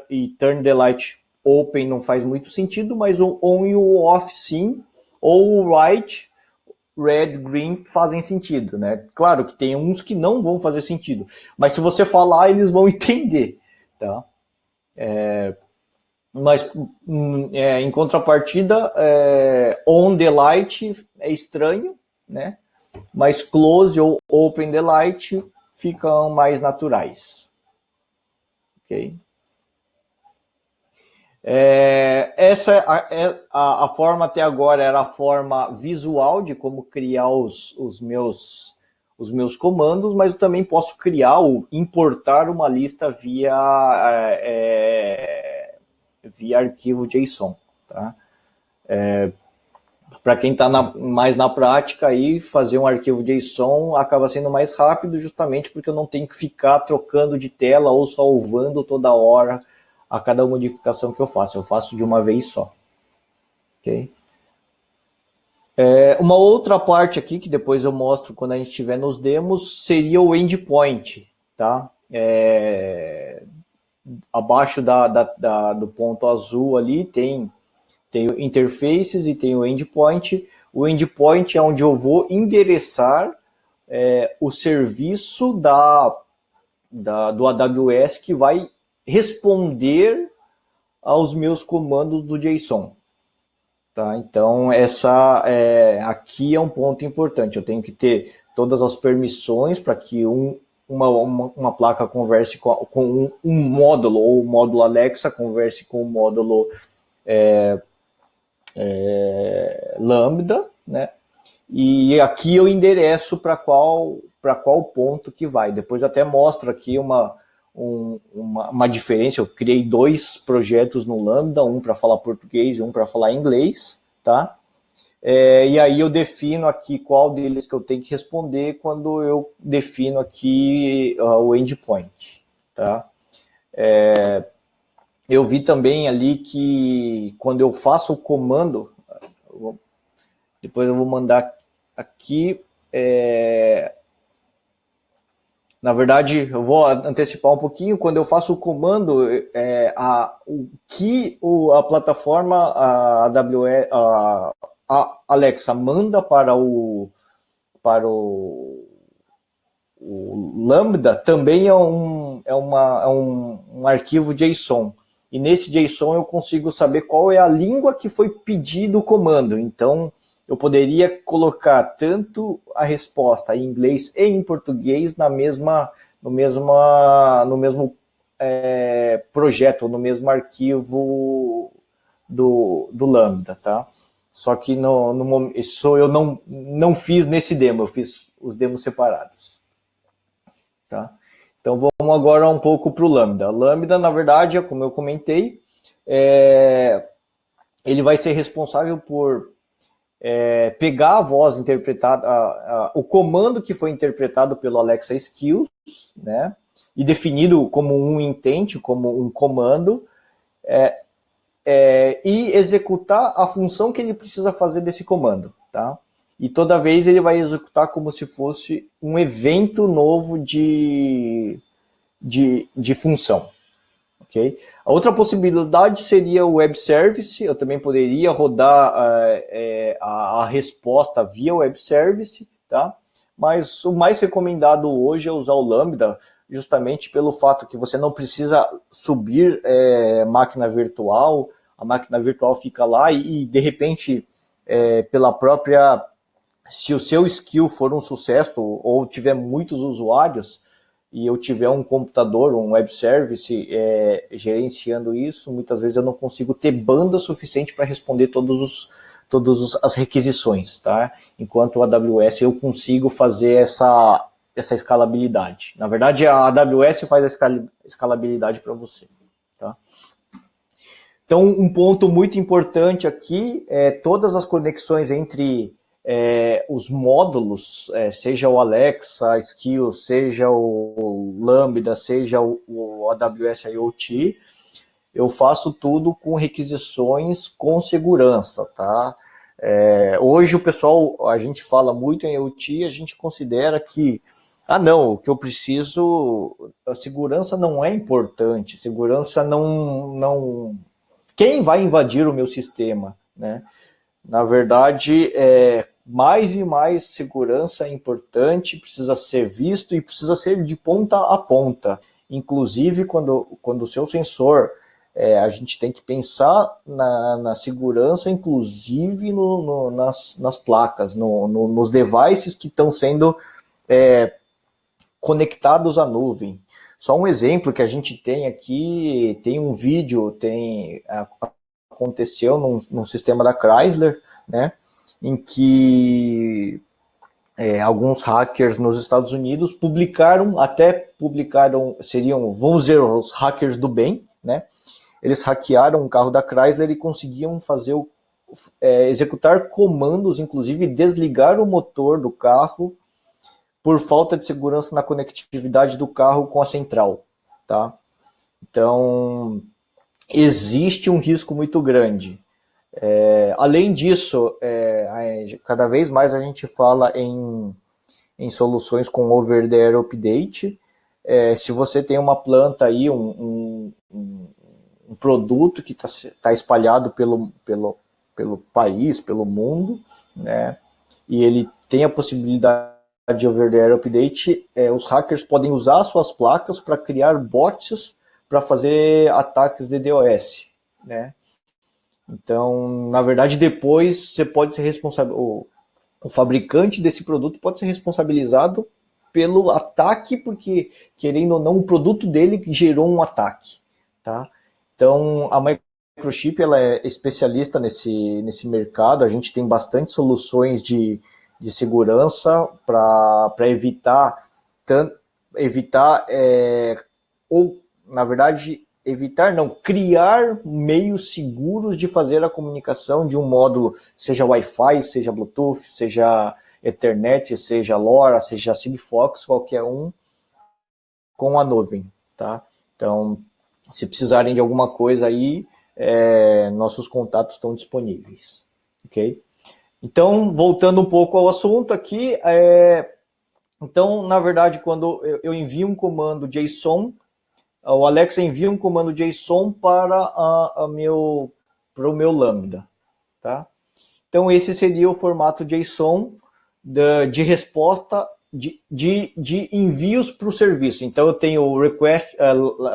e turn the light open não faz muito sentido, mas o on e o off sim, ou o right, red, green fazem sentido, né? Claro que tem uns que não vão fazer sentido, mas se você falar, eles vão entender, tá? Mas em contrapartida, on the light é estranho, né? Mas close ou open the light ficam mais naturais. Ok? Essa a forma até agora era a forma visual de como criar os meus comandos, mas eu também posso criar ou importar uma lista via arquivo JSON, tá? Para quem está mais na prática, aí, fazer um arquivo JSON acaba sendo mais rápido, justamente porque eu não tenho que ficar trocando de tela ou salvando toda hora a cada modificação que eu faço de uma vez só. Ok? Uma outra parte aqui, que depois eu mostro quando a gente estiver nos demos, seria o endpoint, tá? Abaixo do ponto azul ali tem o interfaces e tem o endpoint. O endpoint é onde eu vou endereçar o serviço do AWS que vai responder aos meus comandos do JSON. Tá? Então, aqui é um ponto importante. Eu tenho que ter todas as permissões para que uma placa converse com um módulo, ou o módulo Alexa converse com o módulo Lambda, né? E aqui eu endereço para qual ponto que vai. Depois eu até mostro aqui uma diferença. Eu criei 2 projetos no Lambda, um para falar português e um para falar inglês, tá? E aí eu defino aqui qual deles que eu tenho que responder quando eu defino aqui o endpoint, tá? Eu vi também ali que quando eu faço o comando, depois eu vou mandar aqui, na verdade, eu vou antecipar um pouquinho. Quando eu faço o comando, a plataforma, a AWS, a Alexa manda para o Lambda, também é um arquivo JSON. E nesse JSON eu consigo saber qual é a língua que foi pedido o comando. Então, eu poderia colocar tanto a resposta em inglês e em português no mesmo projeto, no mesmo arquivo do Lambda, tá? Só que isso eu não fiz nesse demo, eu fiz os demos separados, tá? Então vamos agora um pouco para o Lambda. Lambda, na verdade, como eu comentei, ele vai ser responsável por pegar a voz interpretada, o comando que foi interpretado pelo Alexa Skills, né, e definido como um intent, como um comando, e executar a função que ele precisa fazer desse comando, tá? E toda vez ele vai executar como se fosse um evento novo de função. Okay? A outra possibilidade seria o web service. Eu também poderia rodar a resposta via web service, tá? Mas o mais recomendado hoje é usar o Lambda, justamente pelo fato que você não precisa subir máquina virtual, a máquina virtual fica lá e de repente, pela própria... Se o seu skill for um sucesso ou tiver muitos usuários e eu tiver um computador, um web service gerenciando isso, muitas vezes eu não consigo ter banda suficiente para responder todas as requisições, tá? Enquanto o AWS eu consigo fazer essa escalabilidade. Na verdade, a AWS faz a escalabilidade para você, tá? Então, um ponto muito importante aqui é todas as conexões entre os módulos, seja o Alexa, Skill, seja o Lambda, seja o AWS IoT, eu faço tudo com requisições com segurança, tá? Hoje o pessoal, a gente fala muito em IoT, a gente considera que, não, o que eu preciso, a segurança não é importante, segurança não... Quem vai invadir o meu sistema, né? Na verdade, mais e mais segurança é importante, precisa ser visto e precisa ser de ponta a ponta. Inclusive, quando o seu sensor, a gente tem que pensar na segurança, inclusive nas placas, nos devices que estão sendo conectados à nuvem. Só um exemplo que a gente tem aqui, tem um vídeo, aconteceu num sistema da Chrysler, né, em que alguns hackers nos Estados Unidos publicaram, vamos dizer, os hackers do bem, né, eles hackearam um carro da Chrysler e conseguiam executar comandos, inclusive desligar o motor do carro por falta de segurança na conectividade do carro com a central, tá? Então, existe um risco muito grande. Além disso, cada vez mais a gente fala em soluções com over-the-air update. Se você tem uma planta aí, um produto que está espalhado pelo país, pelo mundo, né, e ele tem a possibilidade de over-the-air update, os hackers podem usar suas placas para criar bots para fazer ataques de DDoS, né? Então, na verdade, depois você pode ser responsável, o fabricante desse produto pode ser responsabilizado pelo ataque, porque, querendo ou não, o produto dele gerou um ataque, tá? Então, a Microchip, ela é especialista nesse mercado, a gente tem bastante soluções de segurança para evitar, ou, na verdade, criar meios seguros de fazer a comunicação de um módulo, seja Wi-Fi, seja Bluetooth, seja Ethernet, seja LoRa, seja Sigfox, qualquer um, com a nuvem, tá? Então, se precisarem de alguma coisa aí, nossos contatos estão disponíveis, ok? Então, voltando um pouco ao assunto aqui, então, na verdade, quando eu envio um comando JSON, o Alexa envia um comando JSON para o meu Lambda, tá? Então, esse seria o formato JSON de resposta de envios para o serviço. Então, eu tenho o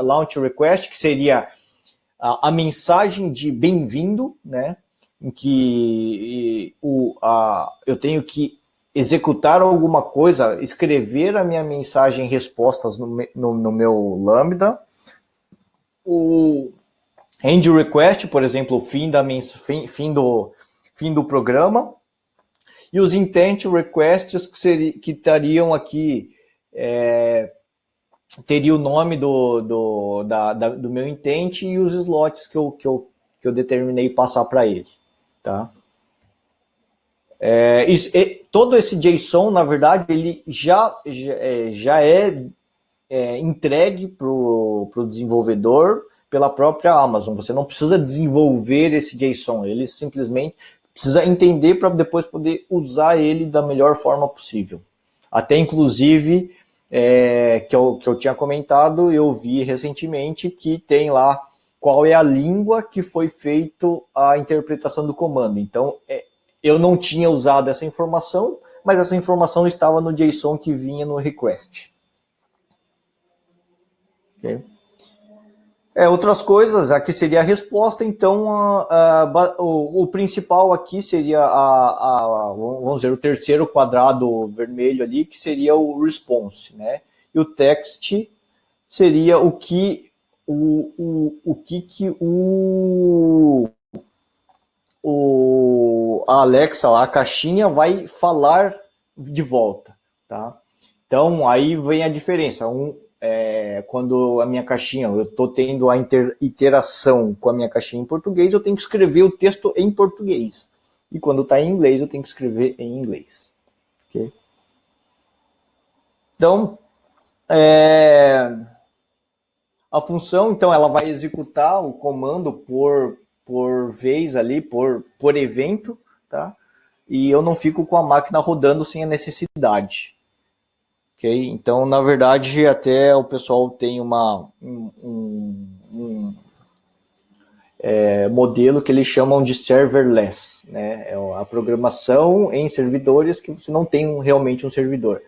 launch request, que seria a mensagem de bem-vindo, né? Em que eu tenho que executar alguma coisa, escrever a minha mensagem em respostas no meu Lambda. O end request, por exemplo, o fim do programa. E os intent requests que estariam aqui, teria o nome do meu intent e os slots que eu determinei passar para ele, tá? Todo esse JSON, na verdade, ele já é entregue para o desenvolvedor, pela própria Amazon. Você não precisa desenvolver esse JSON, ele simplesmente precisa entender para depois poder usar ele da melhor forma possível. Até inclusive, que eu tinha comentado, eu vi recentemente que tem lá qual é a língua que foi feito a interpretação do comando. Então, eu não tinha usado essa informação, mas essa informação estava no JSON que vinha no request. Okay. Outras coisas, aqui seria a resposta, então o principal aqui seria vamos dizer, o terceiro quadrado vermelho ali, que seria o response, né? E o text seria o que a Alexa, a caixinha, vai falar de volta, tá? Então, aí vem a diferença. Quando a minha caixinha, eu estou tendo a interação com a minha caixinha em português, eu tenho que escrever o texto em português. E quando está em inglês, eu tenho que escrever em inglês. Okay? Então, a função, então, ela vai executar o comando por vez ali, por evento, tá? E eu não fico com a máquina rodando sem a necessidade. Okay? Então, na verdade, até o pessoal tem um modelo que eles chamam de serverless, né? É a programação em servidores que você não tem realmente um servidor.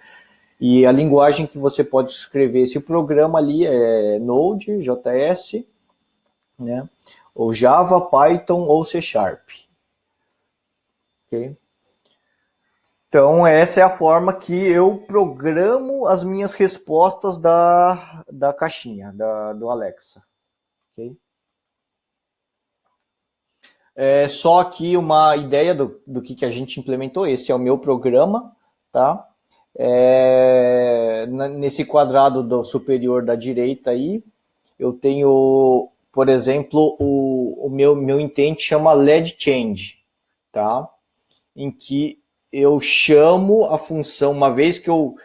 E a linguagem que você pode escrever esse programa ali é Node, JS, né? Ou Java, Python ou C#. Okay? Então, essa é a forma que eu programo as minhas respostas da caixinha, do Alexa. Okay? Só aqui uma ideia do que a gente implementou. Esse é o meu programa, tá? Nesse quadrado superior da direita aí, eu tenho, por exemplo, o meu intent chama LED Change, tá? Em que eu chamo a função, uma vez que eu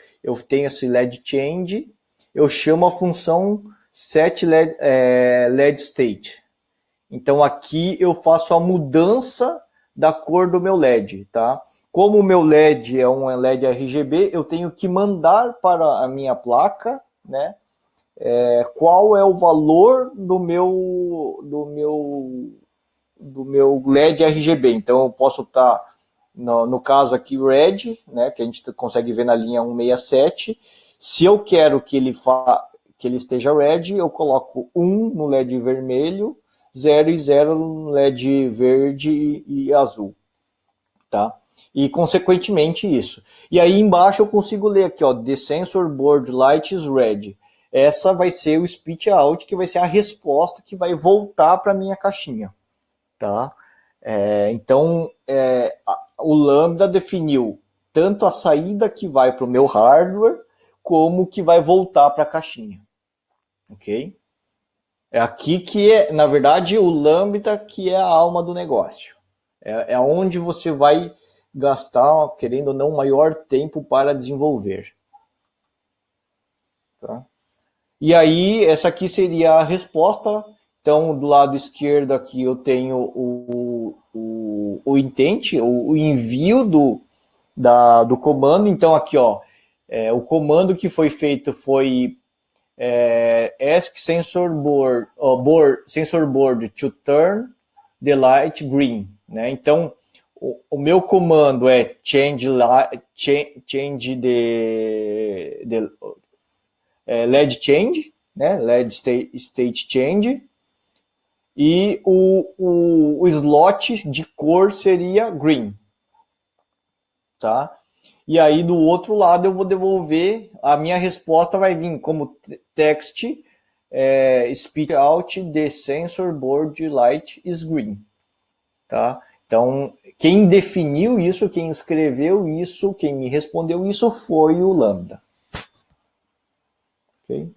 tenho esse LED Change, eu chamo a função setLED State. Então aqui eu faço a mudança da cor do meu LED, tá? Como o meu LED é um LED RGB, eu tenho que mandar para a minha placa, né? Qual é o valor do meu LED RGB. Então eu posso estar no caso aqui red, né, que a gente consegue ver na linha 167. Se eu quero que ele esteja red, eu coloco 1 no LED vermelho, 0 e 0 no LED verde e azul, tá? E consequentemente isso. E aí embaixo eu consigo ler aqui, ó, the sensor board light is red. Essa vai ser o spit out, que vai ser a resposta que vai voltar para a minha caixinha, tá? Então, o Lambda definiu tanto a saída que vai para o meu hardware, como que vai voltar para a caixinha. Ok? É aqui que na verdade, o Lambda que é a alma do negócio. É onde você vai gastar, querendo ou não, maior tempo para desenvolver. Tá? E aí, essa aqui seria a resposta. Então, do lado esquerdo aqui eu tenho o intent, o envio do comando. Então, aqui, ó, o comando que foi feito foi ask sensor board to turn the light green, né? Então, o meu comando é change the LED change, né? LED state change. E o slot de cor seria green, tá? E aí do outro lado eu vou devolver, a minha resposta vai vir como text, spit out the sensor board light is green, tá? Então, quem definiu isso, quem escreveu isso, quem me respondeu isso foi o Lambda. Ok?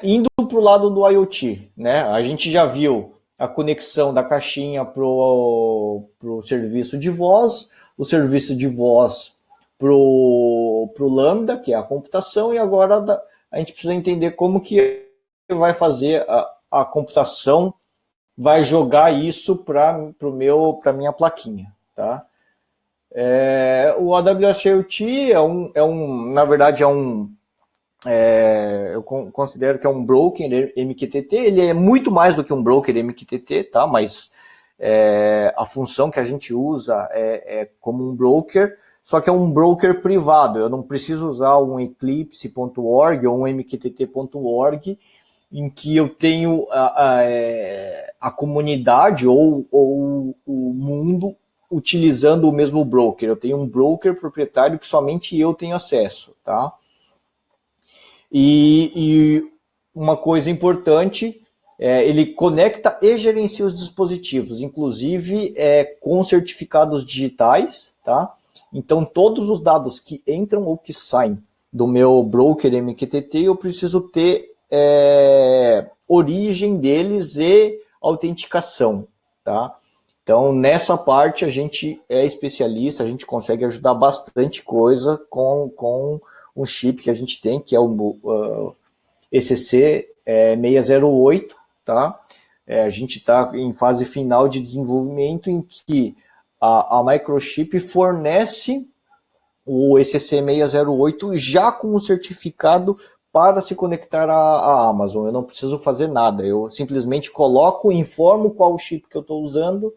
Indo para o lado do IoT, né? A gente já viu a conexão da caixinha para o serviço de voz, o serviço de voz para o Lambda, que é a computação, e agora a gente precisa entender como que vai fazer a computação, vai jogar isso para minha plaquinha, tá? O AWS IoT na verdade eu considero que é um broker MQTT. Ele é muito mais do que um broker MQTT, tá? Mas a função que a gente usa é como um broker, só que é um broker privado. Eu não preciso usar um eclipse.org ou um mqtt.org, em que eu tenho a comunidade ou o mundo utilizando o mesmo broker. Eu tenho um broker proprietário que somente eu tenho acesso, tá? E uma coisa importante, ele conecta e gerencia os dispositivos, inclusive com certificados digitais, tá? Então, todos os dados que entram ou que saem do meu broker MQTT, eu preciso ter origem deles e autenticação, tá? Então, nessa parte, a gente é especialista, a gente consegue ajudar bastante coisa com um chip que a gente tem, que é o ECC 608, tá? A gente está em fase final de desenvolvimento em que a Microchip fornece o ECC 608 já com o certificado para se conectar à Amazon. Eu não preciso fazer nada, eu simplesmente coloco, informo qual chip que eu estou usando,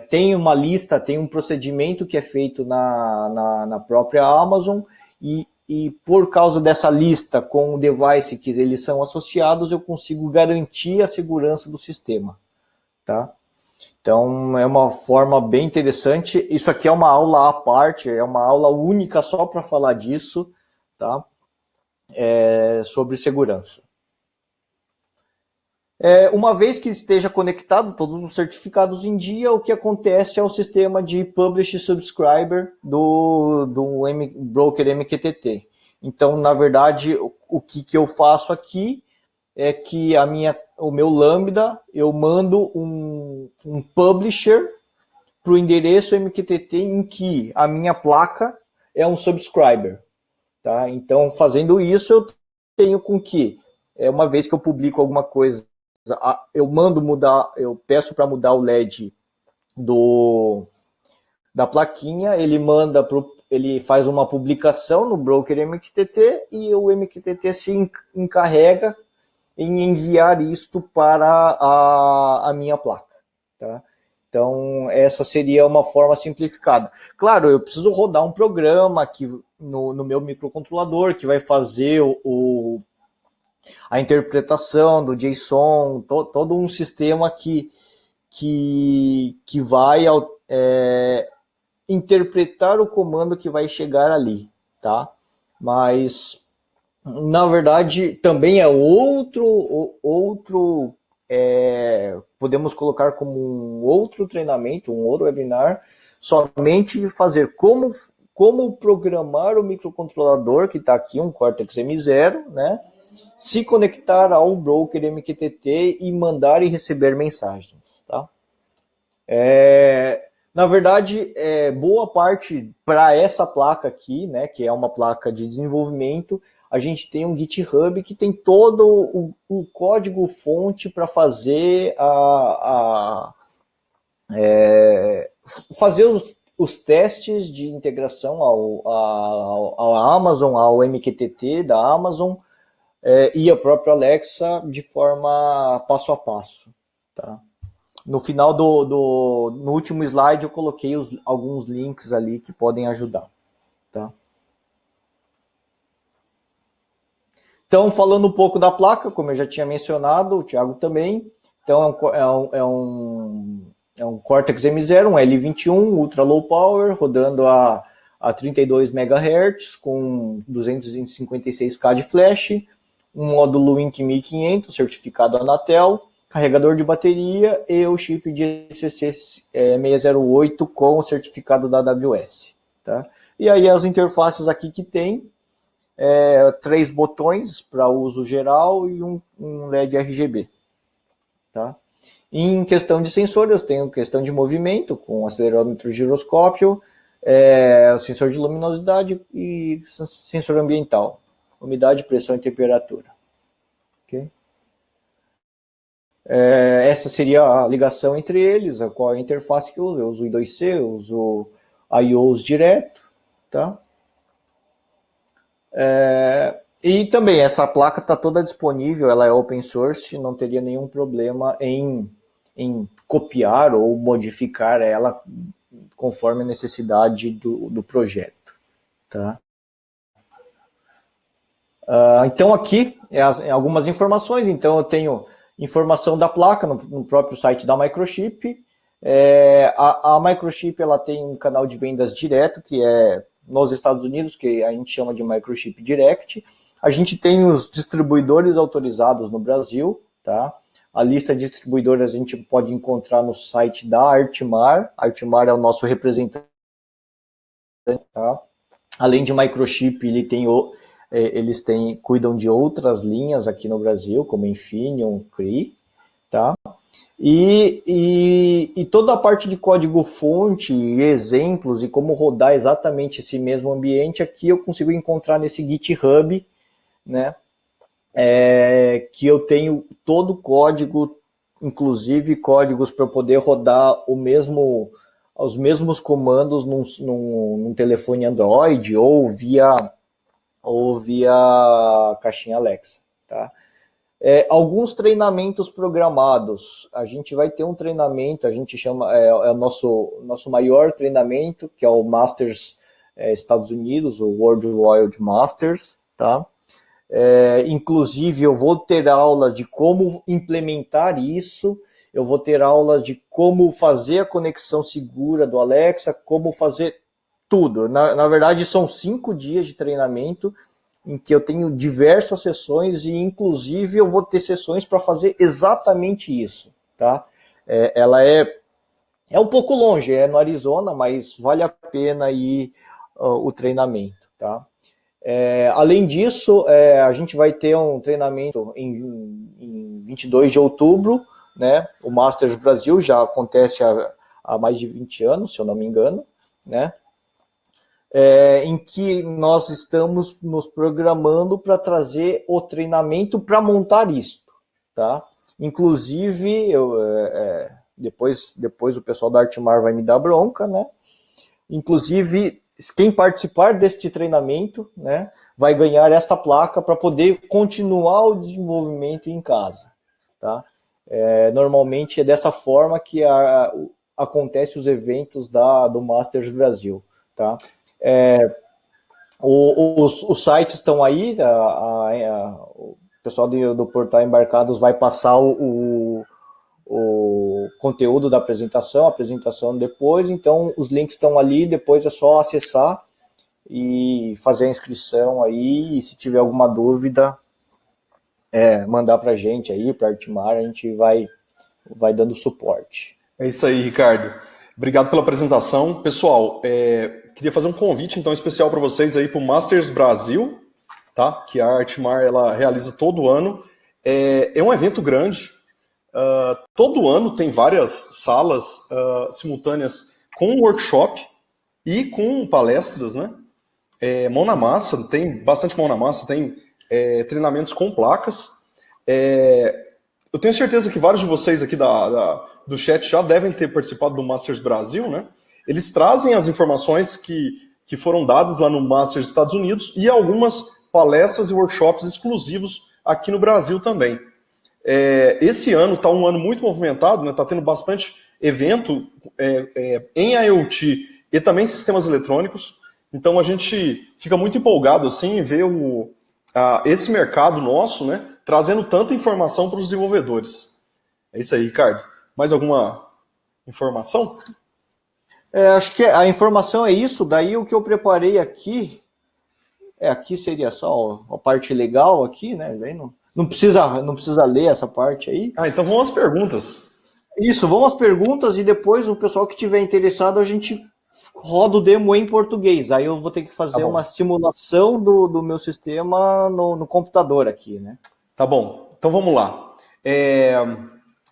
tem uma lista, tem um procedimento que é feito na própria Amazon, e por causa dessa lista com o device que eles são associados, eu consigo garantir a segurança do sistema, tá? Então, é uma forma bem interessante. Isso aqui é uma aula à parte, é uma aula única só para falar disso, tá? Sobre segurança. Uma vez que esteja conectado todos os certificados em dia, o que acontece é o sistema de Publish Subscriber do broker MQTT. Então, na verdade, o que eu faço aqui é que o meu Lambda, eu mando um publisher para o endereço MQTT em que a minha placa é um subscriber. Tá? Então, fazendo isso, eu tenho com que, uma vez que eu publico alguma coisa, eu peço para mudar o LED da plaquinha, ele faz uma publicação no broker MQTT e o MQTT se encarrega em enviar isto para a minha placa, tá? Então, essa seria uma forma simplificada. Claro, eu preciso rodar um programa aqui no meu microcontrolador que vai fazer a interpretação do JSON, todo um sistema que vai interpretar o comando que vai chegar ali, tá? Mas, na verdade, também é podemos colocar como um outro treinamento, um outro webinar, somente fazer como programar o microcontrolador, que está aqui, um Cortex M0, né? Se conectar ao broker MQTT e mandar e receber mensagens, tá? Na verdade, boa parte para essa placa aqui, né, que é uma placa de desenvolvimento, a gente tem um GitHub que tem todo o código fonte para fazer fazer os testes de integração à Amazon, ao MQTT da Amazon, e a própria Alexa de forma passo a passo, tá? No final no último slide eu coloquei alguns links ali que podem ajudar, tá? Então, falando um pouco da placa, como eu já tinha mencionado, o Thiago também. Então, é um Cortex M0, um L21 Ultra Low Power, rodando a 32 MHz, com 256K de flash, um módulo Wink 1500, certificado Anatel, carregador de bateria e o chip de ECC 608 com o certificado da AWS. Tá? E aí as interfaces aqui que tem, 3 botões para uso geral e um LED RGB. Tá? Em questão de sensores, eu tenho questão de movimento, com acelerômetro giroscópio, o sensor de luminosidade e sensor ambiental. umidade, pressão e temperatura. Ok? Essa seria a ligação entre eles, qual é a interface que eu uso. Eu uso o I2C, eu uso IOs direto, tá? E também essa placa está toda disponível, ela é open source, não teria nenhum problema em copiar ou modificar ela conforme a necessidade do projeto. Tá? Então aqui algumas informações, então eu tenho informação da placa no próprio site da Microchip. A Microchip ela tem um canal de vendas direto, que é nos Estados Unidos, que a gente chama de Microchip Direct. A gente tem os distribuidores autorizados no Brasil, tá? A lista de distribuidores a gente pode encontrar no site da Artimar. A Artimar é o nosso representante, tá? Além de Microchip, eles cuidam de outras linhas aqui no Brasil, como Infineon, Cree, tá? E toda a parte de código-fonte, exemplos e como rodar exatamente esse mesmo ambiente, aqui eu consigo encontrar nesse GitHub, né? Que eu tenho todo o código, inclusive códigos para poder rodar os mesmos comandos num telefone Android ou via caixinha Alexa, tá? Alguns treinamentos programados. A gente vai ter um treinamento, a gente chama, o nosso maior treinamento, que é o Masters Estados Unidos, o World Wide Masters, tá? Inclusive, eu vou ter aula de como implementar isso, eu vou ter aula de como fazer a conexão segura do Alexa, como fazer tudo. Na verdade, são 5 dias de treinamento em que eu tenho diversas sessões e, inclusive, eu vou ter sessões para fazer exatamente isso, tá? Ela é um pouco longe, é no Arizona, mas vale a pena ir o treinamento, tá? Além disso, a gente vai ter um treinamento em 22 de outubro, né? O Masters Brasil já acontece há mais de 20 anos, se eu não me engano, né? Em que nós estamos nos programando para trazer o treinamento para montar isso, tá? Inclusive, depois o pessoal da Artimar vai me dar bronca, né? Inclusive, quem participar deste treinamento, né, vai ganhar esta placa para poder continuar o desenvolvimento em casa, tá? Normalmente é dessa forma que acontece os eventos do Masters Brasil, tá? Os sites estão aí, o pessoal do Portal Embarcados vai passar o conteúdo da apresentação, a apresentação depois, então os links estão ali, depois é só acessar e fazer a inscrição aí, e se tiver alguma dúvida, mandar pra gente aí, pra Artimar, a gente vai dando suporte. É isso aí, Ricardo. Obrigado pela apresentação. Pessoal, queria fazer um convite então especial para vocês aí para o Masters Brasil, tá? Que a Artimar ela realiza todo ano. É um evento grande. Todo ano tem várias salas simultâneas com workshop e com palestras, né? Mão na massa, tem bastante mão na massa, tem treinamentos com placas. Eu tenho certeza que vários de vocês aqui do chat já devem ter participado do Masters Brasil, né? Eles trazem as informações que foram dadas lá no Masters Estados Unidos e algumas palestras e workshops exclusivos aqui no Brasil também. Esse ano está um ano muito movimentado, né? Está tendo bastante evento em IoT e também sistemas eletrônicos. Então a gente fica muito empolgado assim, em ver esse mercado nosso, né, trazendo tanta informação para os desenvolvedores. É isso aí, Ricardo. Mais alguma informação? Acho que a informação é isso. Daí o que eu preparei aqui, aqui seria só a parte legal aqui, né? Daí não precisa ler essa parte aí. Então vamos às perguntas. Isso, vamos às perguntas e depois o pessoal que estiver interessado, a gente roda o demo em português. Aí eu vou ter que fazer uma simulação do meu sistema no computador aqui, né? Tá bom. Então vamos lá.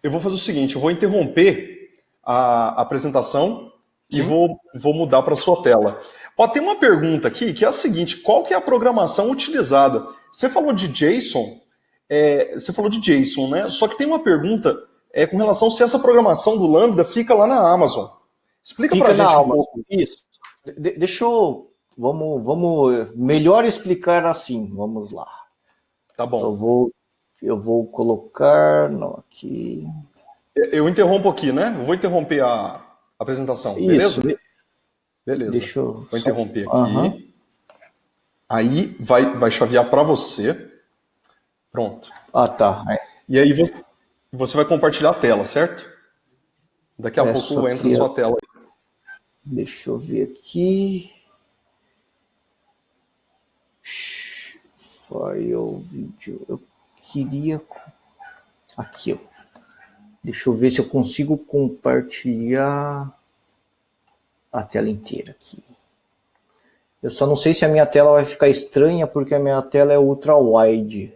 Eu vou fazer o seguinte, eu vou interromper a apresentação. Sim. E vou mudar para a sua tela. Ó, tem uma pergunta aqui que é a seguinte: qual que é a programação utilizada? Você falou de JSON, né? Só que tem uma pergunta com relação se essa programação do Lambda fica lá na Amazon. Explica Fica pra gente na um Amazon. pouco. Isso. Deixa eu... Vamos melhor explicar assim. Vamos lá. Tá bom. Eu vou colocar aqui. Eu interrompo aqui, né? Eu vou interromper a apresentação, beleza? Isso. Beleza. Deixa eu Vou interromper aqui. Uhum. Aí vai chavear para você. Pronto. Ah, tá. E aí você vai compartilhar a tela, certo? Daqui a pouco entra a sua tela. Deixa eu ver aqui. File vídeo. Eu queria... Aqui, ó. Deixa eu ver se eu consigo compartilhar a tela inteira aqui. Eu só não sei se a minha tela vai ficar estranha, porque a minha tela é ultra wide.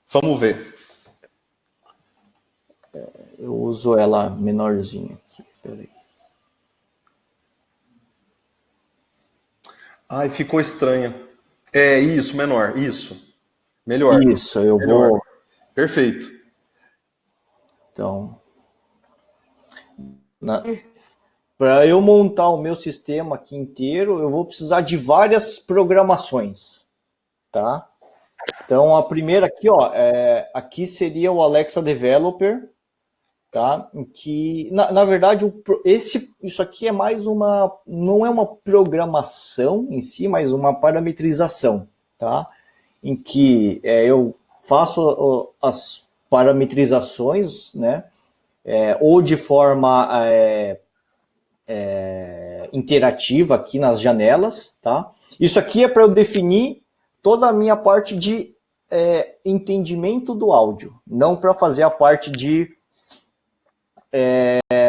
Vamos ver. Eu uso ela menorzinha aqui. Peraí. Ai, ficou estranha. É isso, menor. Isso. Melhor. Isso, eu Melhor. vou... Perfeito. Então... Para eu montar o meu sistema aqui inteiro, eu vou precisar de várias programações, tá? Então, a primeira aqui, ó, aqui seria o Alexa Developer, tá? Que, na verdade, isso aqui é mais não é uma programação em si, mas uma parametrização, tá? Em que eu faço as parametrizações, né? Ou de forma interativa aqui nas janelas, tá? Isso aqui é para eu definir toda a minha parte de entendimento do áudio, não para fazer a parte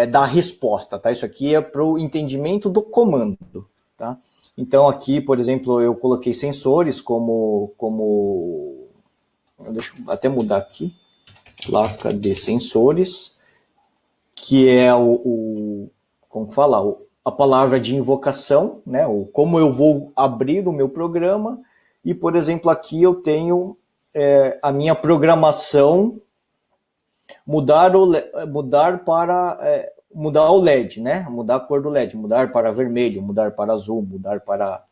da resposta, tá? Isso aqui é para o entendimento do comando, tá? Então aqui, por exemplo, eu coloquei sensores como deixa eu até mudar aqui, placa de sensores, que é como fala, a palavra de invocação, né? Como eu vou abrir o meu programa. E, por exemplo, aqui eu tenho a minha programação mudar o LED, né? Mudar a cor do LED, mudar para vermelho, mudar para azul, mudar para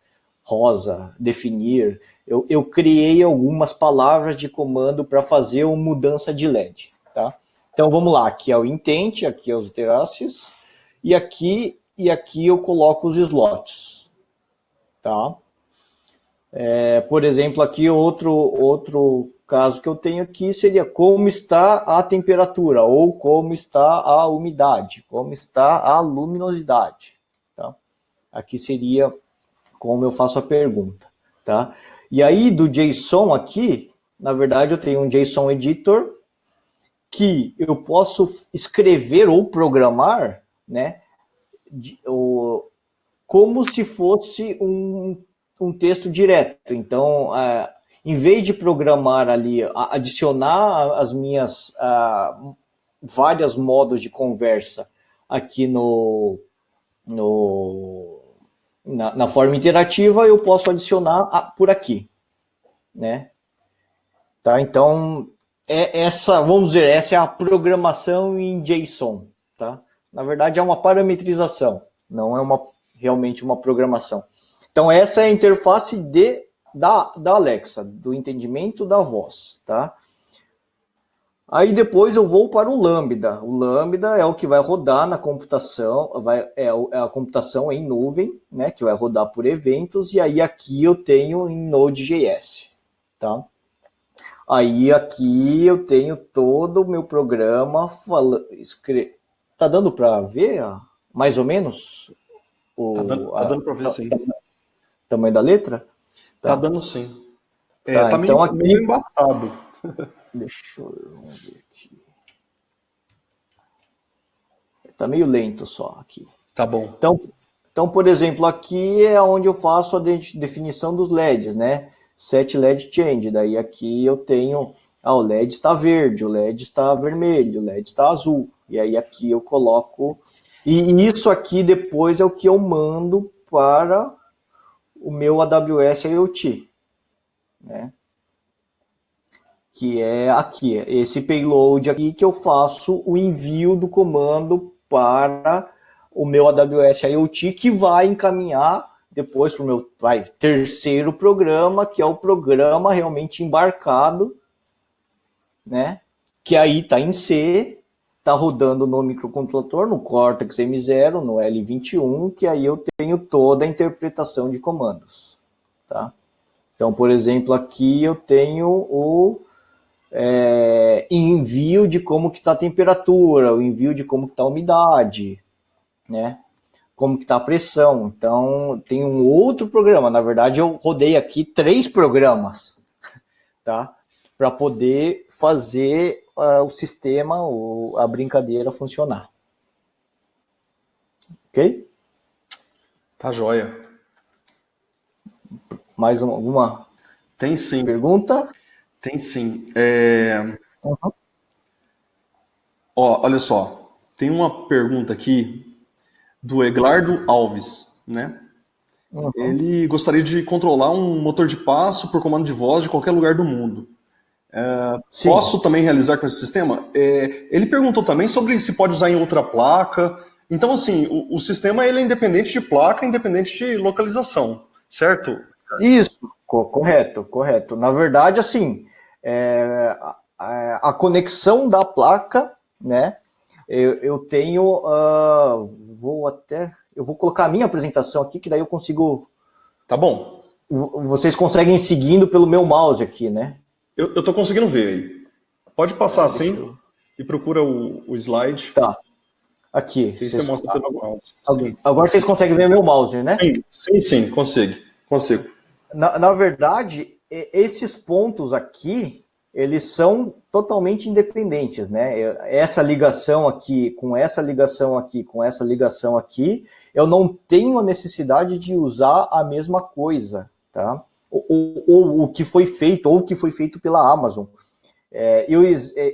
rosa, definir. Eu criei algumas palavras de comando para fazer uma mudança de LED, tá? Então vamos lá, aqui é o intent, aqui é os traces, e aqui eu coloco os slots, tá? Por exemplo, aqui outro caso que eu tenho aqui seria como está a temperatura, ou como está a umidade, como está a luminosidade, tá? Aqui seria como eu faço a pergunta, tá? E aí do JSON aqui, na verdade eu tenho um JSON editor, que eu posso escrever ou programar, né, como se fosse um texto direto. Então, em vez de programar ali, adicionar as minhas vários modos de conversa aqui na forma interativa, eu posso adicionar por aqui, né? Tá? Então, vamos dizer, essa é a programação em JSON, tá? Na verdade, é uma parametrização, não é realmente uma programação. Então, essa é a interface da Alexa, do entendimento da voz, tá? Aí depois eu vou para o Lambda. O Lambda é o que vai rodar na computação, é a computação em nuvem, né? Que vai rodar por eventos, e aí aqui eu tenho em Node.js, tá? Aí aqui eu tenho todo o meu programa Tá dando para ver mais ou menos Tá dando para ver sim. Tamanho da letra? Tá dando sim. Tá então meio embaçado. Deixa eu ver aqui. Tá meio lento só aqui. Tá bom. Então, por exemplo, aqui é onde eu faço a definição dos LEDs, né? Set LED change. Daí aqui eu tenho, o LED está verde, o LED está vermelho, o LED está azul. E aí aqui eu coloco... E isso aqui depois é o que eu mando para o meu AWS IoT, né? Que é aqui, esse payload aqui que eu faço o envio do comando para o meu AWS IoT, que vai encaminhar depois para o meu terceiro programa, que é o programa realmente embarcado, né? Que aí está em C, está rodando no microcontrolador, no Cortex M0, no L21, que aí eu tenho toda a interpretação de comandos, tá? Então, por exemplo, aqui eu tenho o envio de como que está a temperatura, o envio de como que está a umidade, né? Como que está a pressão. Então, tem um outro programa. Na verdade, eu rodei aqui 3 programas, tá? Para poder fazer o sistema, a brincadeira funcionar. Ok? Tá joia. Mais alguma Tem sim, pergunta? tem sim. Uhum. Ó, olha só, tem uma pergunta aqui do Eglardo Alves, né? Uhum. Ele gostaria de controlar um motor de passo por comando de voz de qualquer lugar do mundo. Sim. Posso também realizar com esse sistema? Ele perguntou também sobre se pode usar em outra placa. Então, assim, o sistema ele é independente de placa, independente de localização, certo? Isso, correto. Na verdade, assim, a conexão da placa, né? Eu tenho, eu vou colocar a minha apresentação aqui, que daí eu consigo. Tá bom. Vocês conseguem ir seguindo pelo meu mouse aqui, né? Eu tô conseguindo ver aí. Pode passar assim e procura o slide. Tá. Aqui. Que aí você mostra pelo mouse. Agora vocês conseguem ver meu mouse, né? Sim, consigo. Na verdade, esses pontos aqui, eles são totalmente independentes, né? Essa ligação aqui, com essa ligação aqui, com essa ligação aqui, eu não tenho a necessidade de usar a mesma coisa, tá? Ou o que foi feito, ou o que foi feito pela Amazon.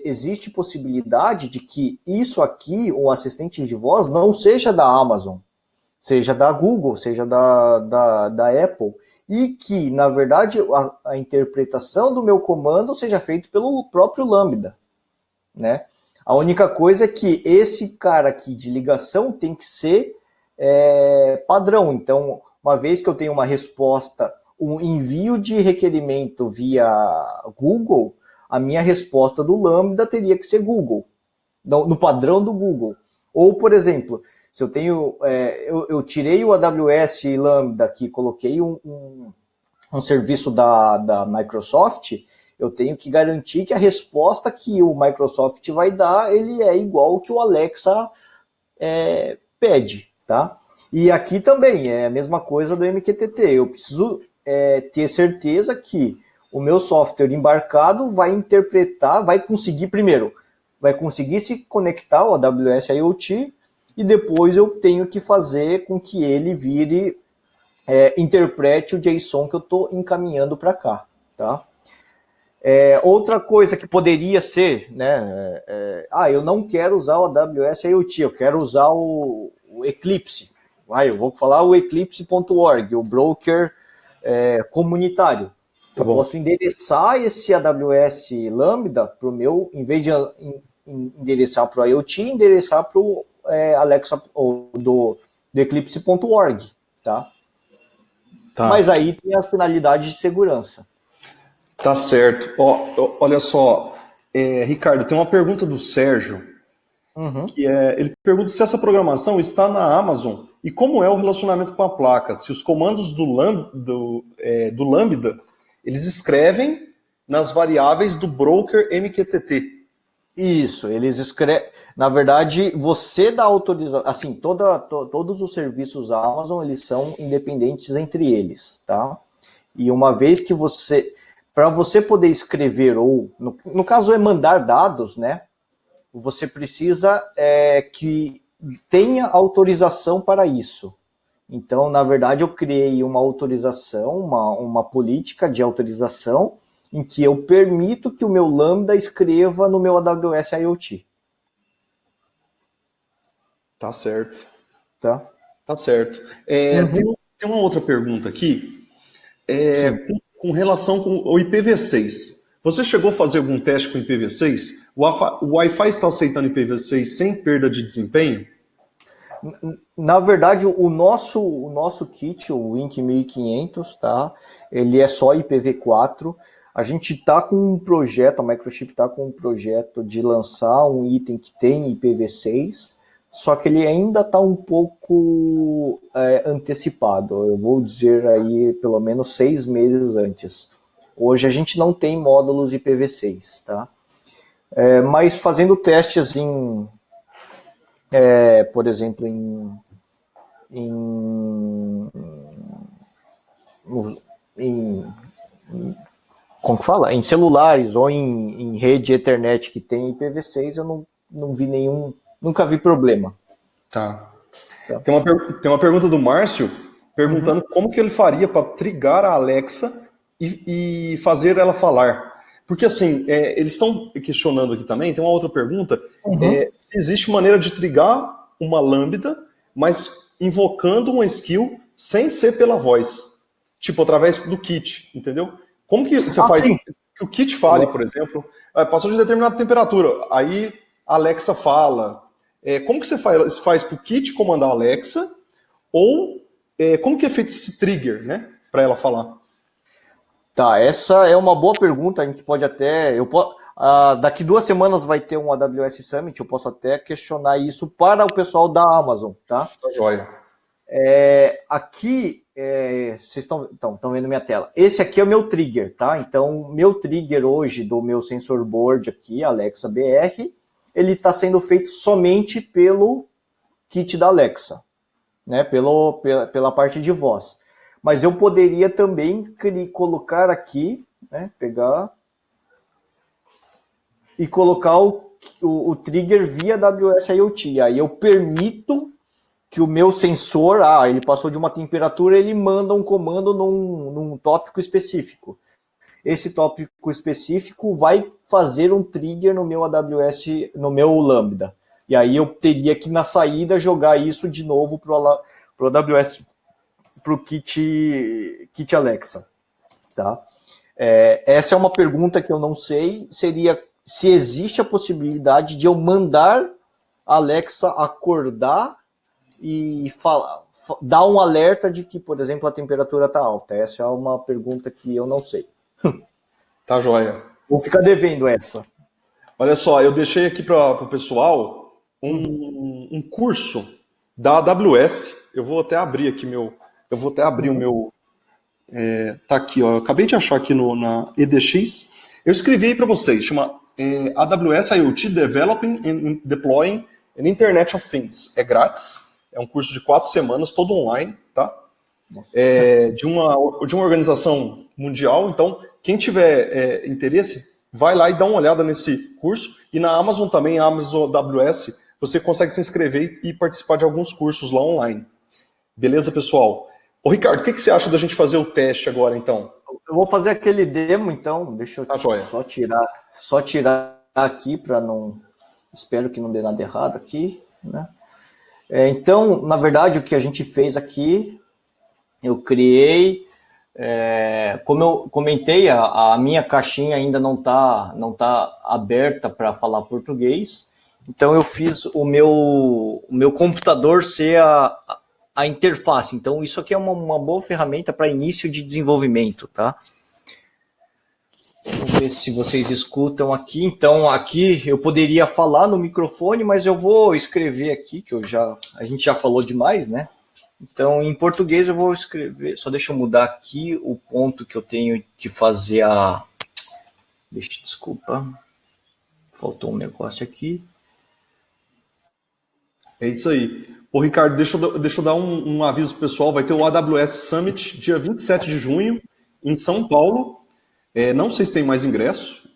Existe possibilidade de que isso aqui, o assistente de voz, não seja da Amazon, seja da Google, seja da Apple, e que, na verdade, a interpretação do meu comando seja feita pelo próprio Lambda, né? A única coisa é que esse cara aqui de ligação tem que ser padrão. Então, uma vez que eu tenho uma resposta, um envio de requerimento via Google, a minha resposta do Lambda teria que ser Google, no padrão do Google. Ou, por exemplo, se eu tenho, eu tirei o AWS Lambda aqui, coloquei um serviço da Microsoft, eu tenho que garantir que a resposta que o Microsoft vai dar, ele é igual ao que o Alexa pede, tá? E aqui também é a mesma coisa do MQTT. Eu preciso ter certeza que o meu software embarcado vai interpretar, vai conseguir se conectar ao AWS IoT, e depois eu tenho que fazer com que ele interprete o JSON que eu estou encaminhando para cá, tá? Outra coisa que poderia ser, né? Eu não quero usar o AWS IoT, eu quero usar o Eclipse. Eu vou falar o eclipse.org, o broker comunitário. Tá eu bom. Posso endereçar esse AWS Lambda para o meu, em vez de endereçar para o IoT, endereçar para o Alexa do eclipse.org, tá? Mas aí tem as finalidades de segurança. Tá certo. Olha só, Ricardo, tem uma pergunta do Sérgio, que ele pergunta se essa programação está na Amazon e como é o relacionamento com a placa, se os comandos do Lambda, eles escrevem nas variáveis do broker MQTT. Isso, eles escrevem. Na verdade, você dá autorização. Assim, todos os serviços Amazon, eles são independentes entre eles, tá? E uma vez que para você poder escrever, ou no caso é mandar dados, né? Você precisa que tenha autorização para isso. Então, na verdade, eu criei uma autorização, uma política de autorização, em que eu permito que o meu Lambda escreva no meu AWS IoT. Tá certo. Tá? Tá certo. Tem uma outra pergunta aqui, Com relação com o IPv6. Você chegou a fazer algum teste com IPv6? O Wi-Fi está aceitando IPv6 sem perda de desempenho? Na verdade, o nosso kit, o Wink 1500, tá? Ele é só IPv4. A gente está com um projeto, a Microchip está com um projeto de lançar um item que tem IPv6, só que ele ainda está um pouco antecipado. Eu vou dizer aí pelo menos 6 meses antes. Hoje a gente não tem módulos IPv6, tá? Mas fazendo testes por exemplo, como que fala? Em celulares ou em rede Ethernet que tem IPv6, eu não vi nunca vi problema. Tá. Tem uma pergunta do Márcio perguntando como que ele faria para trigar a Alexa e fazer ela falar. Porque assim, eles estão questionando aqui também, tem uma outra pergunta, se existe maneira de trigar uma lambda, mas invocando uma skill sem ser pela voz. Tipo, através do kit, entendeu? Como que você faz que o kit fale, por exemplo, passou de determinada temperatura, aí a Alexa fala. Como que você faz para o kit comandar a Alexa? Ou como que é feito esse trigger, né, para ela falar? Tá, essa é uma boa pergunta. A gente pode até. Daqui 2 semanas vai ter um AWS Summit, eu posso até questionar isso para o pessoal da Amazon, tá? Tá joia. Aqui, vocês estão vendo minha tela. Esse aqui é o meu trigger, tá? Então, meu trigger hoje do meu sensor board aqui, Alexa BR, ele está sendo feito somente pelo kit da Alexa, né? Pela parte de voz. Mas eu poderia também colocar aqui, né? Pegar e colocar o trigger via AWS IoT. Aí eu permito que o meu sensor, ele passou de uma temperatura, ele manda um comando num tópico específico. Esse tópico específico vai fazer um trigger no meu AWS, no meu Lambda. E aí eu teria que, na saída, jogar isso de novo para o AWS, para o kit Alexa. Tá? Essa é uma pergunta que eu não sei, seria se existe a possibilidade de eu mandar a Alexa acordar e dar um alerta de que, por exemplo, a temperatura está alta. Essa é uma pergunta que eu não sei. Tá joia. Vou ficar devendo essa. Olha só, eu deixei aqui para o pessoal um curso da AWS. Eu vou até abrir aqui o meu. Tá aqui, ó. Eu acabei de achar aqui na EDX. Eu escrevi aí para vocês, chama AWS IoT Developing and Deploying an Internet of Things. É grátis, é um curso de 4 semanas, todo online, tá? De uma organização mundial. Então, quem tiver interesse, vai lá e dá uma olhada nesse curso. E na Amazon também, a Amazon AWS, você consegue se inscrever e participar de alguns cursos lá online. Beleza, pessoal? Ô, Ricardo, o que você acha da gente fazer o teste agora, então? Eu vou fazer aquele demo, então. Deixa eu só tirar aqui para não... Espero que não dê nada errado aqui, né? Então, na verdade, o que a gente fez aqui, eu criei... como eu comentei, a minha caixinha ainda não tá aberta para falar português. Então, eu fiz o meu computador ser a interface. Então, isso aqui é uma boa ferramenta para início de desenvolvimento, tá? Vamos ver se vocês escutam aqui. Então, aqui eu poderia falar no microfone, mas eu vou escrever aqui, que a gente já falou demais, né? Então, em português eu vou escrever... Só deixa eu mudar aqui o ponto que eu tenho que fazer Desculpa. Faltou um negócio aqui. É isso aí. Ô, Ricardo, deixa eu dar um aviso pessoal. Vai ter o AWS Summit, dia 27 de junho, em São Paulo. Não sei se tem mais ingresso.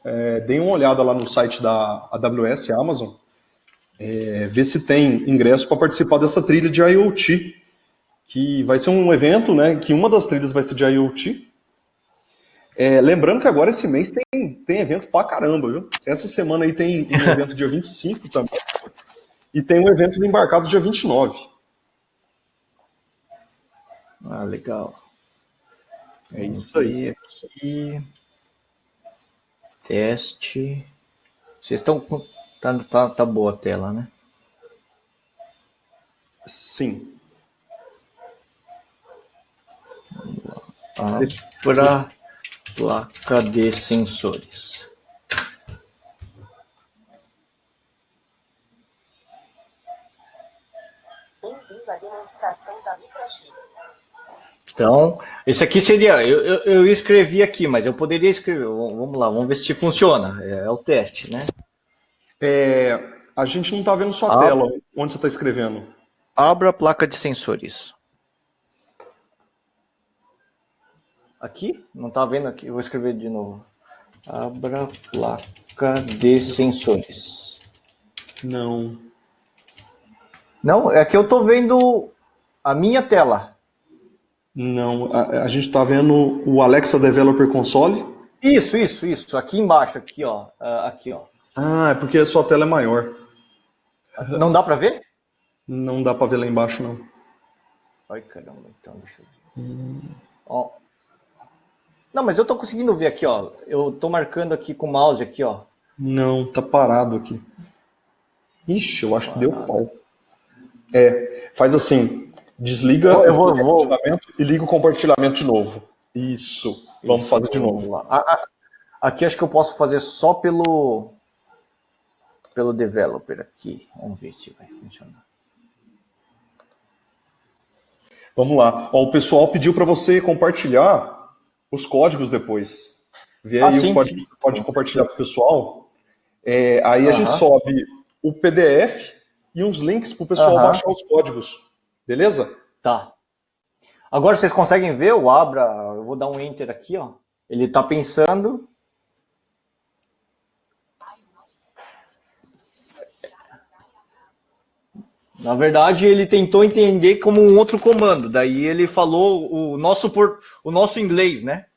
Deem uma olhada lá no site da AWS, Amazon. Vê se tem ingresso para participar dessa trilha de IoT, que vai ser um evento, né, que uma das trilhas vai ser de IoT. Lembrando que agora esse mês tem evento pra caramba, viu? Essa semana aí tem um evento dia 25 também. E tem um evento do Embarcado dia 29. Legal. É isso aí. Aqui. Teste. Vocês estão com. Tá boa a tela, né? Sim. Para placa de sensores. Bem-vindo à demonstração da microchip. Então, esse aqui seria. Eu escrevi aqui, mas eu poderia escrever. Vamos lá, vamos ver se funciona. É o teste, né? A gente não está vendo sua tela. Onde você está escrevendo? Abra a placa de sensores. Aqui? Não está vendo aqui? Eu vou escrever de novo. Abra placa de sensores. Não. Não, é que eu estou vendo a minha tela. Não. A gente está vendo o Alexa Developer Console. Isso. Aqui embaixo, aqui, ó. Aqui, ó. Ah, é porque a sua tela é maior. Não dá para ver? Não dá para ver lá embaixo, não. Ai, caramba, então deixa eu ver. Ó. Não, mas eu tô conseguindo ver aqui, ó. Eu tô marcando aqui com o mouse aqui, ó. Não, tá parado aqui. Ixi, eu acho que deu pau. Faz assim, desliga o compartilhamento e liga o compartilhamento de novo. Isso, vamos fazer de novo. Aqui acho que eu posso fazer só pelo developer aqui. Vamos ver se vai funcionar. Vamos lá. Ó, o pessoal pediu para você compartilhar os códigos depois. Vê aí o código que você pode compartilhar para o pessoal. Aí a gente sobe o PDF e uns links para o pessoal baixar os códigos. Beleza? Tá. Agora vocês conseguem ver o Abra? Eu vou dar um Enter aqui, ó. Ele tá pensando. Na verdade, ele tentou entender como um outro comando. Daí ele falou o nosso inglês, né?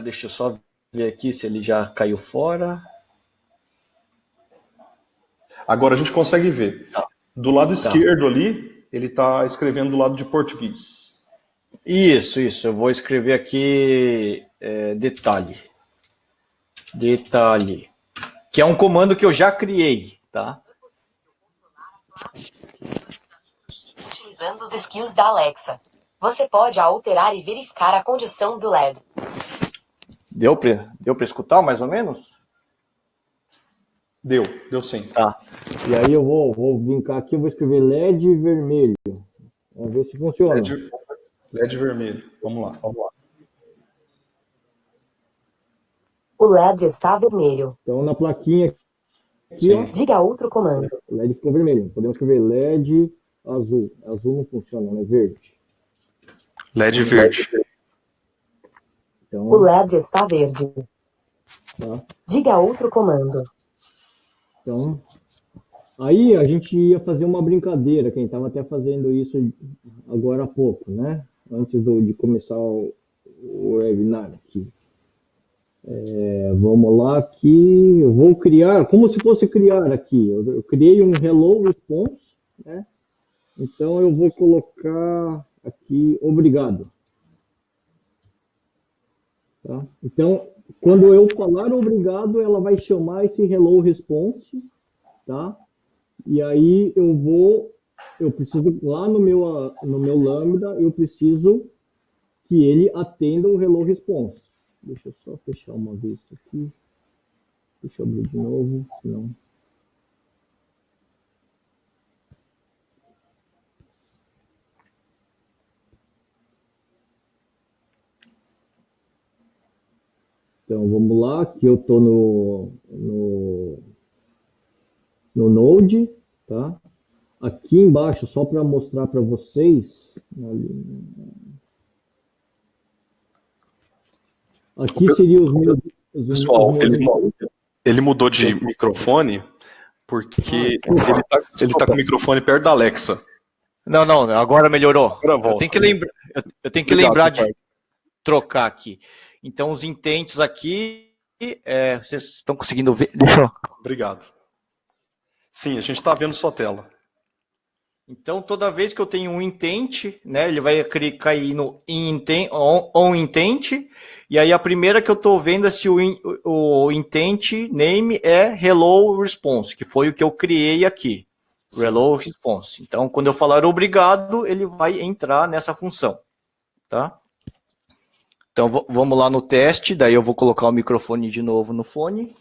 Deixa eu só ver aqui se ele já caiu fora. Agora a gente consegue ver. Do lado esquerdo ali, ele está escrevendo do lado de português. Isso. Eu vou escrever aqui detalhe. Detalhe. Que é um comando que eu já criei, tá? Utilizando os skills da Alexa. Você pode alterar e verificar a condição do LED. Deu para escutar mais ou menos? Deu sim. Tá. E aí eu vou brincar aqui, eu vou escrever LED vermelho. Vamos ver se funciona. LED vermelho. Vamos lá. O LED está vermelho. Então na plaquinha aqui, ó, diga outro comando. o LED ficou vermelho. Podemos escrever LED azul. Azul não funciona, né? Verde. LED verde. Então, O LED está verde. tá. Diga outro comando. Então, aí a gente ia fazer uma brincadeira, quem estava até fazendo isso agora há pouco, né? Antes de começar o webinar aqui. Vamos lá aqui, eu vou criar, como se fosse criar aqui, eu criei um hello response, né? Então eu vou colocar aqui obrigado. Tá? Então, quando eu falar obrigado, ela vai chamar esse hello response, tá? E aí eu preciso, lá no meu Lambda, eu preciso que ele atenda o hello response. Deixa eu só fechar uma vez isso aqui. Deixa eu abrir de novo, senão... Então, vamos lá, aqui eu estou no Node, tá? Aqui embaixo, só para mostrar para vocês... Aqui seria os meus... Pessoal, ele mudou de microfone porque ele tá com o microfone perto da Alexa. Não, agora melhorou. Agora volta. Eu tenho que lembrar de trocar aqui. Então, os intents aqui, vocês estão conseguindo ver? Deixa eu... Obrigado. Sim, a gente está vendo sua tela. Então, toda vez que eu tenho um intent, né, ele vai cair no on intent, e aí a primeira que eu estou vendo é se o intent name é hello response, que foi o que eu criei aqui. Sim. Hello response. Então, quando eu falar obrigado, ele vai entrar nessa função, tá? Então, vamos lá no teste, daí eu vou colocar o microfone de novo no fone.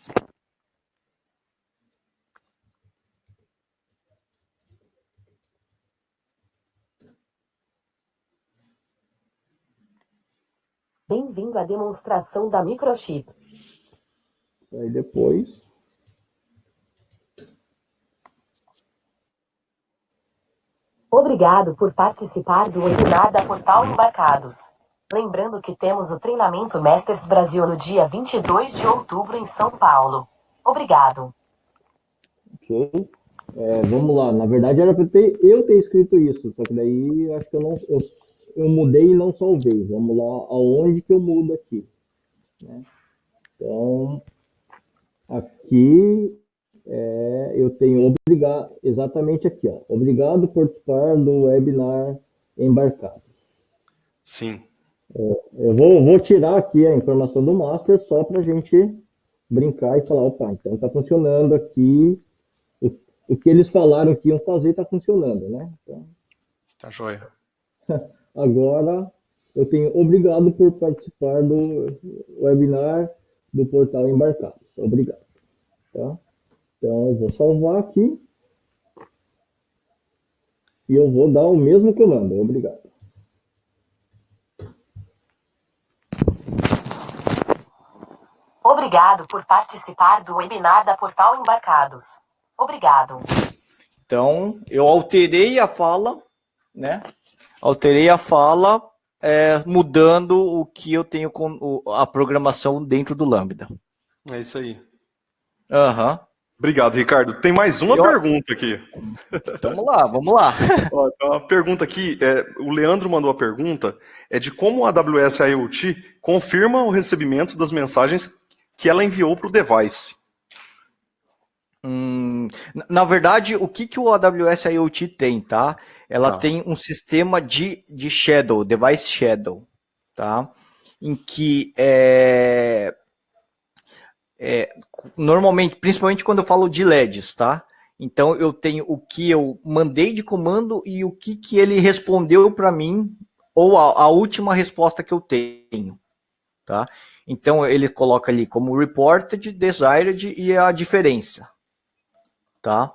Bem-vindo à demonstração da microchip. Aí depois... Obrigado por participar do webinar da Portal Embarcados. Lembrando que temos o treinamento Masters Brasil no dia 22 de outubro em São Paulo. Obrigado. Ok. Vamos lá. Na verdade, era para eu ter escrito isso, só que daí acho que eu mudei e não salvei. Vamos lá, aonde que eu mudo aqui, né? Então, aqui eu tenho exatamente aqui, ó. Obrigado por participar do webinar Embarcado. Sim. Eu vou tirar aqui a informação do master só para a gente brincar e falar, opa, então está funcionando aqui, o que eles falaram que iam fazer está funcionando, né? Então, Tá joia. agora eu tenho obrigado por participar do webinar do portal Embarcados. Obrigado. Tá? Então eu vou salvar aqui e eu vou dar o mesmo comando. Obrigado. Obrigado por participar do webinar da Portal Embarcados. Obrigado. Então, eu alterei a fala, né? Alterei a fala, mudando o que eu tenho com a programação dentro do Lambda. É isso aí. Aham. Obrigado, Ricardo. Tem mais uma pergunta aqui. Então, vamos lá. Ó, tem uma pergunta aqui, o Leandro mandou a pergunta, de como a AWS IoT confirma o recebimento das mensagens que ela enviou para o device. Na verdade, o que o AWS IoT tem, tá? Ela tem um sistema de shadow, device shadow, tá? Em que normalmente, principalmente quando eu falo de LEDs, tá? Então eu tenho o que eu mandei de comando e o que ele respondeu para mim, ou a última resposta que eu tenho, tá? Então ele coloca ali como reported, desired e a diferença, tá?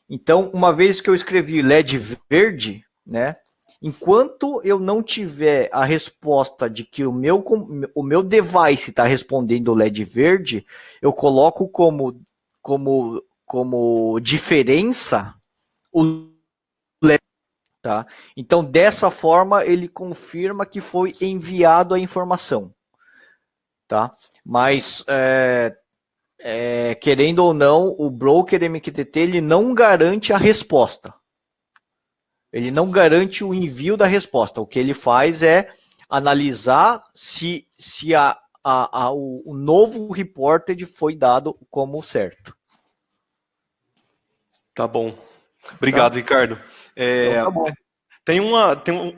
Então, uma vez que eu escrevi LED verde, né? Enquanto eu não tiver a resposta de que o meu device está respondendo LED verde, eu coloco como diferença o LED, tá? Então, dessa forma, ele confirma que foi enviado a informação, tá? Mas querendo ou não, o broker MQTT ele não garante a resposta. Ele não garante o envio da resposta. O que ele faz é analisar se o novo reported foi dado como certo. Tá bom. Obrigado, Ricardo. Então, tá bom.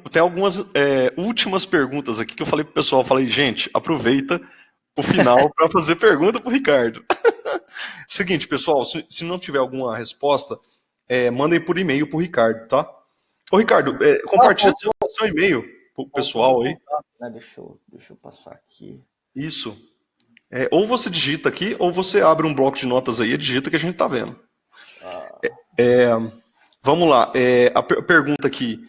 Tem algumas últimas perguntas aqui que eu falei pro pessoal. Falei, gente, aproveita o final para fazer pergunta pro Ricardo. Seguinte, pessoal, se não tiver alguma resposta, mandem por e-mail pro Ricardo, tá? Ô, Ricardo, compartilha seu e-mail pro pessoal aí. Deixa eu passar aqui. Isso. Ou você digita aqui, ou você abre um bloco de notas aí e digita que a gente tá vendo. Vamos lá. A pergunta aqui.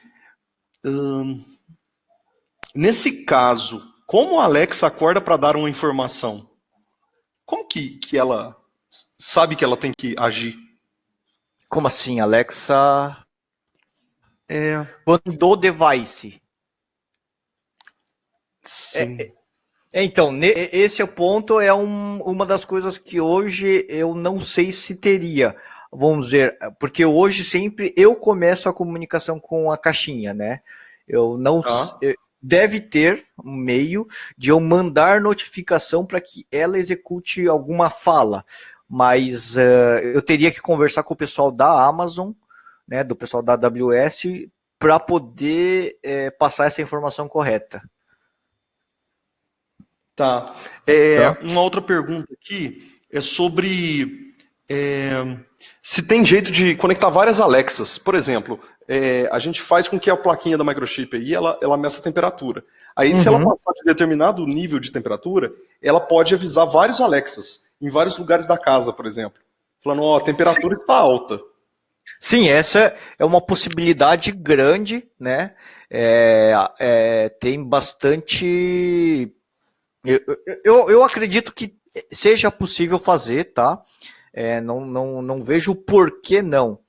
Nesse caso, como a Alexa acorda para dar uma informação? Como que ela sabe que ela tem que agir? Como assim, Alexa? Do device. Sim. Então, esse é o ponto, uma das coisas que hoje eu não sei se teria, vamos dizer, porque hoje sempre eu começo a comunicação com a caixinha, né? Deve ter um meio de eu mandar notificação para que ela execute alguma fala, mas eu teria que conversar com o pessoal da Amazon, né, do pessoal da AWS para poder passar essa informação correta. Tá. Uma outra pergunta aqui é sobre se tem jeito de conectar várias Alexas. Por exemplo, a gente faz com que a plaquinha da microchip aí, ela meça a temperatura. Aí, se ela passar de determinado nível de temperatura, ela pode avisar vários Alexas, em vários lugares da casa, por exemplo. Falando, ó, a temperatura está alta. Sim, essa é uma possibilidade grande, né? Tem bastante... Eu acredito que seja possível fazer, tá? Não vejo por que não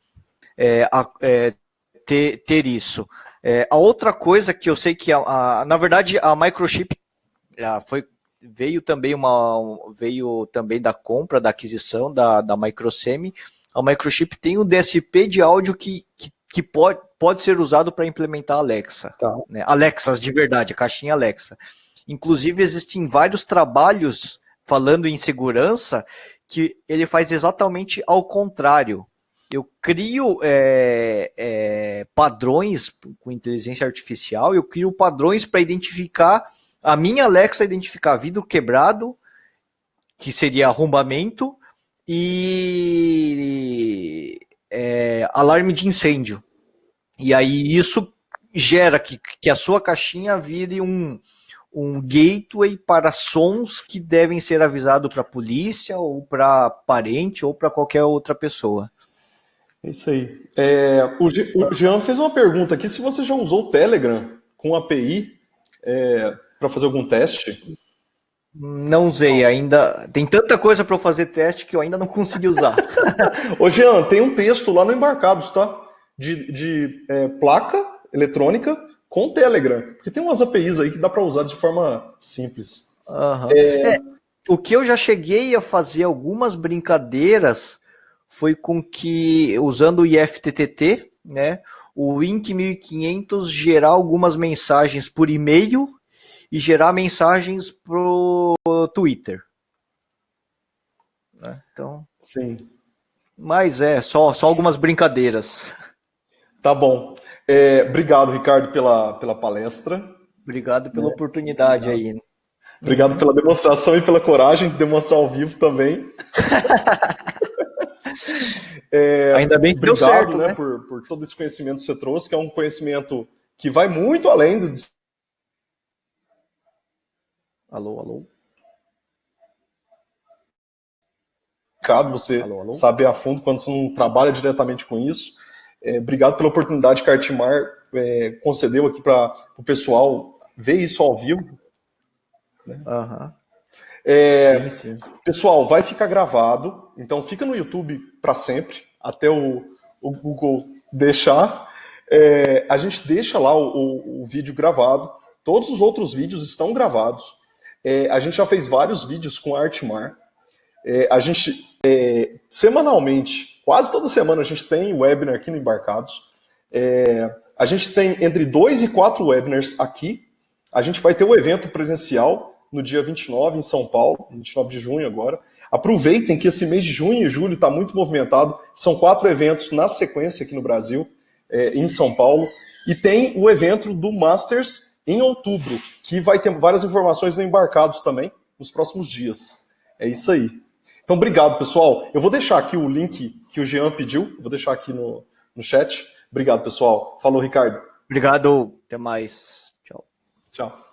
ter isso. A outra coisa que eu sei que, na verdade, a microchip veio também da compra, da aquisição da Microsemi. A microchip tem um DSP de áudio que pode ser usado para implementar a Alexa. Tá. Né? Alexas de verdade, a caixinha Alexa. Inclusive, existem vários trabalhos falando em segurança que ele faz exatamente ao contrário. Eu crio padrões com inteligência artificial, eu crio padrões para identificar, a minha Alexa identificar vidro quebrado, que seria arrombamento, e alarme de incêndio. E aí isso gera que a sua caixinha vire um gateway para sons que devem ser avisados para a polícia, ou para parente, ou para qualquer outra pessoa. É isso aí. O Jean fez uma pergunta aqui, se você já usou o Telegram com API para fazer algum teste? Não usei ainda. Tem tanta coisa para eu fazer teste que eu ainda não consegui usar. Ô Jean, tem um texto lá no Embarcados, tá? De placa eletrônica com Telegram. Porque tem umas APIs aí que dá para usar de forma simples. Uhum. O que eu já cheguei a fazer algumas brincadeiras foi com que, usando o IFTTT, né, o Wink 1500 gerar algumas mensagens por e-mail e gerar mensagens pro Twitter. Né? Então, sim. Mas só algumas brincadeiras. Tá bom. Obrigado, Ricardo, pela palestra. Obrigado pela oportunidade aí. Obrigado pela demonstração e pela coragem de demonstrar ao vivo também. Ainda bem que deu certo, né, né? por todo esse conhecimento que você trouxe, que é um conhecimento que vai muito além do... Alô? Você Alô? saber a fundo quando você não trabalha diretamente com isso. Obrigado pela oportunidade que a Artimar concedeu aqui para o pessoal ver isso ao vivo. Né? Uhum. Sim. Pessoal, vai ficar gravado, então fica no YouTube para sempre, até o Google deixar. A gente deixa lá o vídeo gravado, todos os outros vídeos estão gravados. A gente já fez vários vídeos com a Artimar. A gente, semanalmente, quase toda semana, a gente tem webinar aqui no Embarcados. A gente tem entre 2 e 4 webinars aqui. A gente vai ter o evento presencial no dia 29 em São Paulo, 29 de junho agora. Aproveitem que esse mês de junho e julho está muito movimentado. São 4 eventos na sequência aqui no Brasil, em São Paulo. E tem o evento do Masters em outubro, que vai ter várias informações no Embarcados também, nos próximos dias. É isso aí. Então, obrigado, pessoal. Eu vou deixar aqui o link que o Jean pediu, vou deixar aqui no chat. Obrigado, pessoal. Falou, Ricardo. Obrigado. Até mais. Tchau. Tchau.